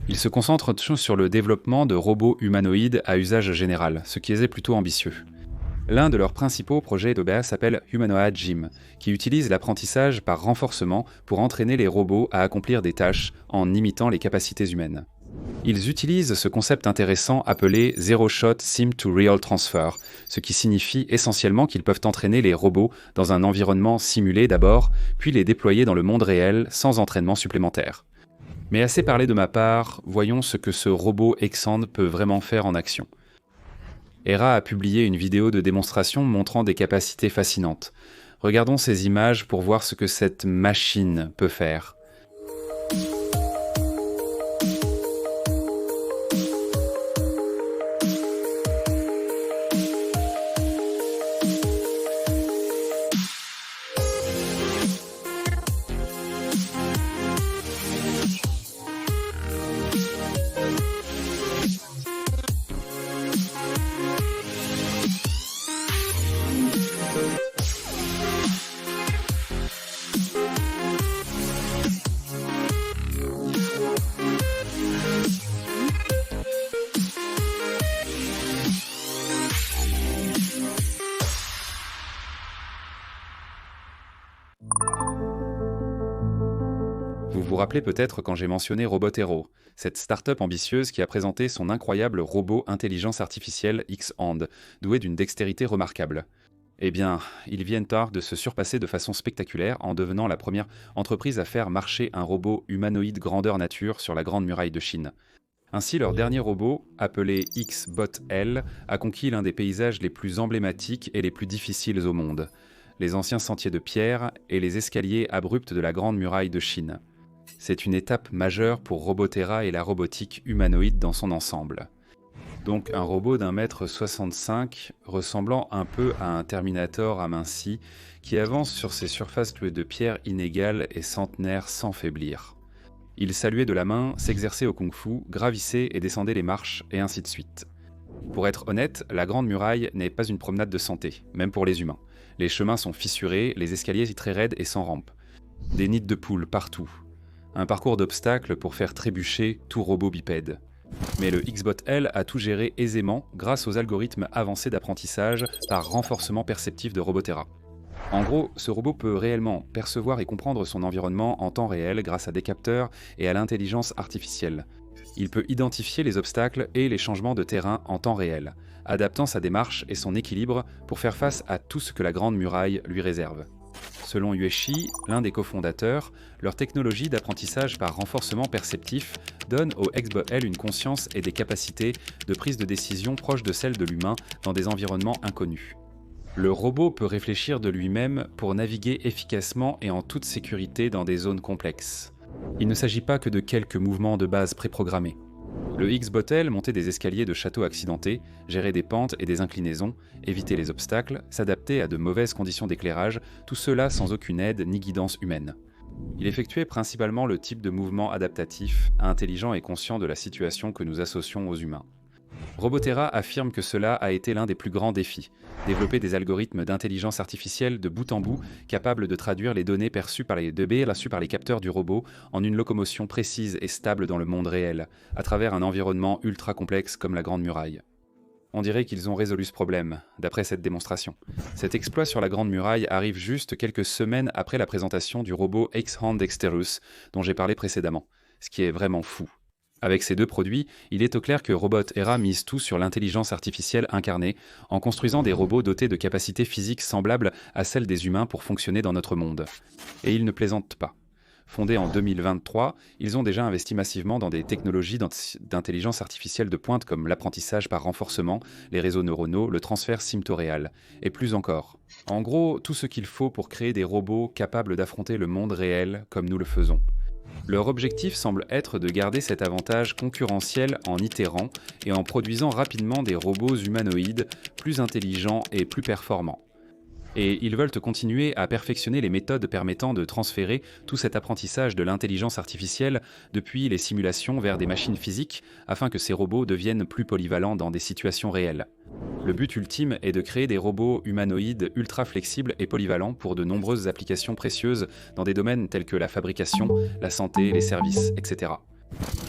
Ils se concentrent sur le développement de robots humanoïdes à usage général, ce qui est plutôt ambitieux. L'un de leurs principaux projets d'OBA s'appelle Humanoid Gym, qui utilise l'apprentissage par renforcement pour entraîner les robots à accomplir des tâches en imitant les capacités humaines. Ils utilisent ce concept intéressant appelé Zero Shot Sim to Real Transfer, ce qui signifie essentiellement qu'ils peuvent entraîner les robots dans un environnement simulé d'abord, puis les déployer dans le monde réel sans entraînement supplémentaire. Mais assez parlé de ma part, voyons ce que ce robot X-Hand peut vraiment faire en action. Era a publié une vidéo de démonstration montrant des capacités fascinantes. Regardons ces images pour voir ce que cette machine peut faire. Vous vous rappelez peut-être quand j'ai mentionné Robot-Hero, cette start-up ambitieuse qui a présenté son incroyable robot intelligence artificielle X-Hand, doué d'une dextérité remarquable. Eh bien, ils viennent tard de se surpasser de façon spectaculaire en devenant la première entreprise à faire marcher un robot humanoïde grandeur nature sur la Grande Muraille de Chine. Ainsi, leur dernier robot, appelé X-Bot-L, a conquis l'un des paysages les plus emblématiques et les plus difficiles au monde, les anciens sentiers de pierre et les escaliers abrupts de la Grande Muraille de Chine. C'est une étape majeure pour Robotera et la robotique humanoïde dans son ensemble. Donc un robot d'1,65 m ressemblant un peu à un Terminator aminci qui avance sur ses surfaces de pierre inégales et centenaires sans faiblir. Il saluait de la main, s'exerçait au kung-fu, gravissait et descendait les marches, et ainsi de suite. Pour être honnête, la Grande Muraille n'est pas une promenade de santé, même pour les humains. Les chemins sont fissurés, les escaliers très raides et sans rampe. Des nids de poules partout. Un parcours d'obstacles pour faire trébucher tout robot bipède. Mais le X-Bot-L a tout géré aisément grâce aux algorithmes avancés d'apprentissage par renforcement perceptif de Robotera. En gros, ce robot peut réellement percevoir et comprendre son environnement en temps réel grâce à des capteurs et à l'intelligence artificielle. Il peut identifier les obstacles et les changements de terrain en temps réel, adaptant sa démarche et son équilibre pour faire face à tout ce que la Grande Muraille lui réserve. Selon Yueshi, l'un des cofondateurs, leur technologie d'apprentissage par renforcement perceptif donne au X-Bot-L une conscience et des capacités de prise de décision proches de celles de l'humain dans des environnements inconnus. Le robot peut réfléchir de lui-même pour naviguer efficacement et en toute sécurité dans des zones complexes. Il ne s'agit pas que de quelques mouvements de base préprogrammés. Le X-Bot-L montait des escaliers de châteaux accidentés, gérait des pentes et des inclinaisons, évitait les obstacles, s'adaptait à de mauvaises conditions d'éclairage, tout cela sans aucune aide ni guidance humaine. Il effectuait principalement le type de mouvement adaptatif, intelligent et conscient de la situation que nous associons aux humains. Robotera affirme que cela a été l'un des plus grands défis, développer des algorithmes d'intelligence artificielle de bout en bout capables de traduire les données perçues par les capteurs du robot en une locomotion précise et stable dans le monde réel, à travers un environnement ultra complexe comme la Grande Muraille. On dirait qu'ils ont résolu ce problème, d'après cette démonstration. Cet exploit sur la Grande Muraille arrive juste quelques semaines après la présentation du robot X-Hand Dexterus, dont j'ai parlé précédemment, ce qui est vraiment fou. Avec ces deux produits, il est au clair que Robotera mise tout sur l'intelligence artificielle incarnée, en construisant des robots dotés de capacités physiques semblables à celles des humains pour fonctionner dans notre monde. Et ils ne plaisantent pas. Fondés en 2023, ils ont déjà investi massivement dans des technologies d'intelligence artificielle de pointe comme l'apprentissage par renforcement, les réseaux neuronaux, le transfert symptoréal, et plus encore. En gros, tout ce qu'il faut pour créer des robots capables d'affronter le monde réel comme nous le faisons. Leur objectif semble être de garder cet avantage concurrentiel en itérant et en produisant rapidement des robots humanoïdes plus intelligents et plus performants. Et ils veulent continuer à perfectionner les méthodes permettant de transférer tout cet apprentissage de l'intelligence artificielle depuis les simulations vers des machines physiques afin que ces robots deviennent plus polyvalents dans des situations réelles. Le but ultime est de créer des robots humanoïdes ultra flexibles et polyvalents pour de nombreuses applications précieuses dans des domaines tels que la fabrication, la santé, les services, etc.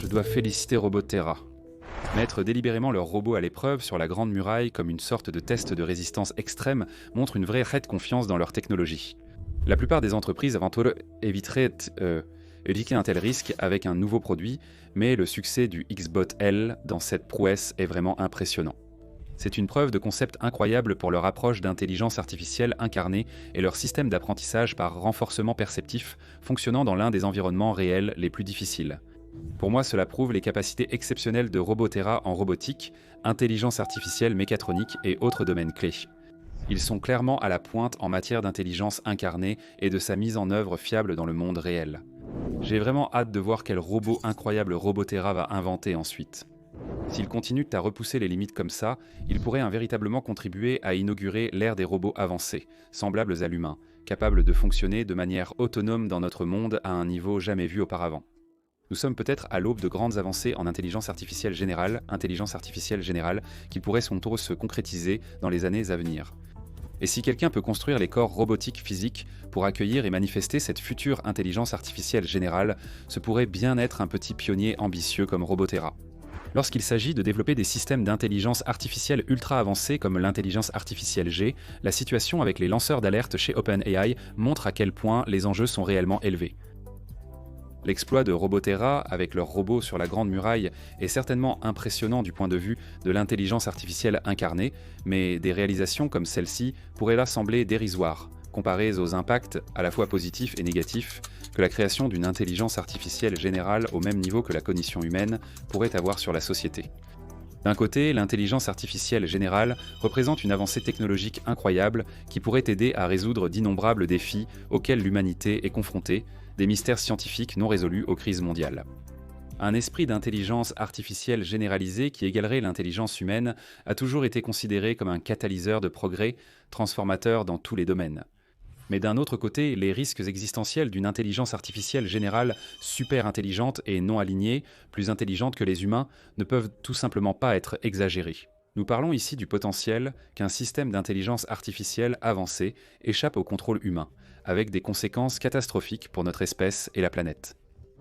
Je dois féliciter Robotera. Mettre délibérément leurs robots à l'épreuve sur la Grande Muraille comme une sorte de test de résistance extrême montre une vraie de confiance dans leur technologie. La plupart des entreprises aventureuses éviteraient un tel risque avec un nouveau produit, mais le succès du X-Bot-L dans cette prouesse est vraiment impressionnant. C'est une preuve de concept incroyable pour leur approche d'intelligence artificielle incarnée et leur système d'apprentissage par renforcement perceptif fonctionnant dans l'un des environnements réels les plus difficiles. Pour moi, cela prouve les capacités exceptionnelles de Robotera en robotique, intelligence artificielle mécatronique et autres domaines clés. Ils sont clairement à la pointe en matière d'intelligence incarnée et de sa mise en œuvre fiable dans le monde réel. J'ai vraiment hâte de voir quel robot incroyable Robotera va inventer ensuite. S'il continue à repousser les limites comme ça, il pourrait véritablement contribuer à inaugurer l'ère des robots avancés, semblables à l'humain, capables de fonctionner de manière autonome dans notre monde à un niveau jamais vu auparavant. Nous sommes peut-être à l'aube de grandes avancées en intelligence artificielle générale, qui pourraient son tour se concrétiser dans les années à venir. Et si quelqu'un peut construire les corps robotiques physiques pour accueillir et manifester cette future intelligence artificielle générale, ce pourrait bien être un petit pionnier ambitieux comme Robotera. Lorsqu'il s'agit de développer des systèmes d'intelligence artificielle ultra avancés comme l'intelligence artificielle G, la situation avec les lanceurs d'alerte chez OpenAI montre à quel point les enjeux sont réellement élevés. L'exploit de Robotera avec leurs robots sur la Grande Muraille est certainement impressionnant du point de vue de l'intelligence artificielle incarnée, mais des réalisations comme celle-ci pourraient là sembler dérisoires, comparés aux impacts à la fois positifs et négatifs que la création d'une intelligence artificielle générale au même niveau que la cognition humaine pourrait avoir sur la société. D'un côté, l'intelligence artificielle générale représente une avancée technologique incroyable qui pourrait aider à résoudre d'innombrables défis auxquels l'humanité est confrontée, des mystères scientifiques non résolus aux crises mondiales. Un esprit d'intelligence artificielle généralisée qui égalerait l'intelligence humaine a toujours été considéré comme un catalyseur de progrès, transformateur dans tous les domaines. Mais d'un autre côté, les risques existentiels d'une intelligence artificielle générale super intelligente et non alignée, plus intelligente que les humains, ne peuvent tout simplement pas être exagérés. Nous parlons ici du potentiel qu'un système d'intelligence artificielle avancée échappe au contrôle humain, avec des conséquences catastrophiques pour notre espèce et la planète.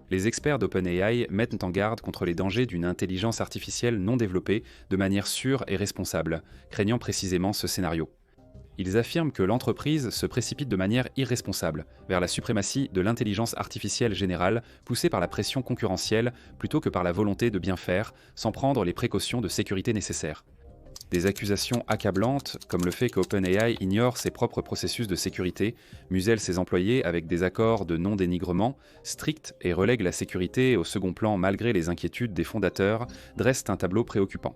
Les experts d'OpenAI mettent en garde contre les dangers d'une intelligence artificielle non développée de manière sûre et responsable, craignant précisément ce scénario. Ils affirment que l'entreprise se précipite de manière irresponsable vers la suprématie de l'intelligence artificielle générale poussée par la pression concurrentielle plutôt que par la volonté de bien faire, sans prendre les précautions de sécurité nécessaires. Des accusations accablantes, comme le fait qu'OpenAI ignore ses propres processus de sécurité, muselle ses employés avec des accords de non-dénigrement stricts et relègue la sécurité au second plan malgré les inquiétudes des fondateurs, dressent un tableau préoccupant.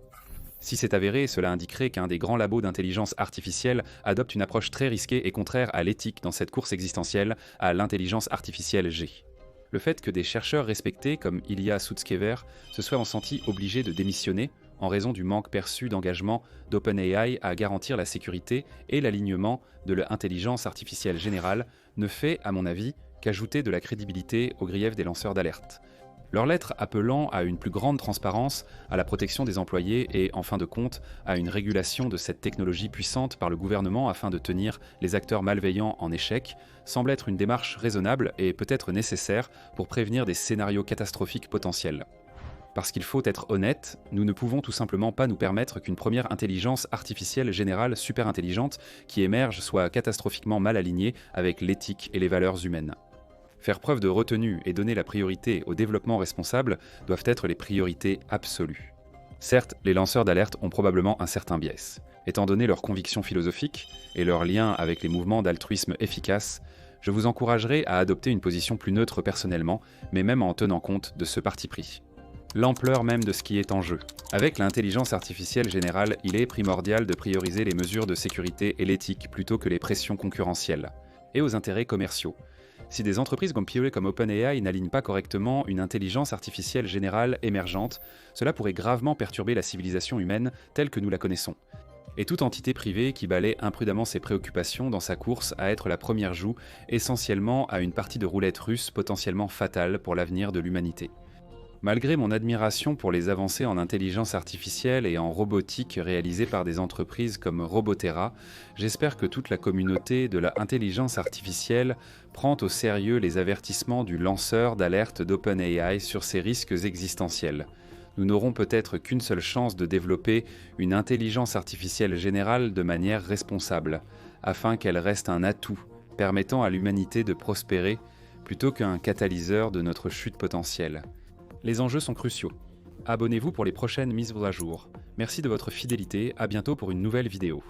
Si c'est avéré, cela indiquerait qu'un des grands labos d'intelligence artificielle adopte une approche très risquée et contraire à l'éthique dans cette course existentielle à l'intelligence artificielle G. Le fait que des chercheurs respectés comme Ilya Sutskever se soient sentis obligés de démissionner en raison du manque perçu d'engagement d'OpenAI à garantir la sécurité et l'alignement de l'intelligence artificielle générale ne fait, à mon avis, qu'ajouter de la crédibilité aux griefs des lanceurs d'alerte. Leur lettre appelant à une plus grande transparence, à la protection des employés et, en fin de compte, à une régulation de cette technologie puissante par le gouvernement afin de tenir les acteurs malveillants en échec, semble être une démarche raisonnable et peut-être nécessaire pour prévenir des scénarios catastrophiques potentiels. Parce qu'il faut être honnête, nous ne pouvons tout simplement pas nous permettre qu'une première intelligence artificielle générale super intelligente qui émerge soit catastrophiquement mal alignée avec l'éthique et les valeurs humaines. Faire preuve de retenue et donner la priorité au développement responsable doivent être les priorités absolues. Certes, les lanceurs d'alerte ont probablement un certain biais. Étant donné leurs convictions philosophiques et leur lien avec les mouvements d'altruisme efficaces, je vous encouragerai à adopter une position plus neutre personnellement, mais même en tenant compte de ce parti pris. L'ampleur même de ce qui est en jeu. Avec l'intelligence artificielle générale, il est primordial de prioriser les mesures de sécurité et l'éthique plutôt que les pressions concurrentielles, et aux intérêts commerciaux. Si des entreprises comme OpenAI n'alignent pas correctement une intelligence artificielle générale émergente, cela pourrait gravement perturber la civilisation humaine telle que nous la connaissons. Et toute entité privée qui balaie imprudemment ses préoccupations dans sa course à être la première joue essentiellement à une partie de roulette russe potentiellement fatale pour l'avenir de l'humanité. Malgré mon admiration pour les avancées en intelligence artificielle et en robotique réalisées par des entreprises comme Robotera, j'espère que toute la communauté de la intelligence artificielle prend au sérieux les avertissements du lanceur d'alerte d'OpenAI sur ces risques existentiels. Nous n'aurons peut-être qu'une seule chance de développer une intelligence artificielle générale de manière responsable, afin qu'elle reste un atout permettant à l'humanité de prospérer plutôt qu'un catalyseur de notre chute potentielle. Les enjeux sont cruciaux. Abonnez-vous pour les prochaines mises à jour. Merci de votre fidélité, à bientôt pour une nouvelle vidéo.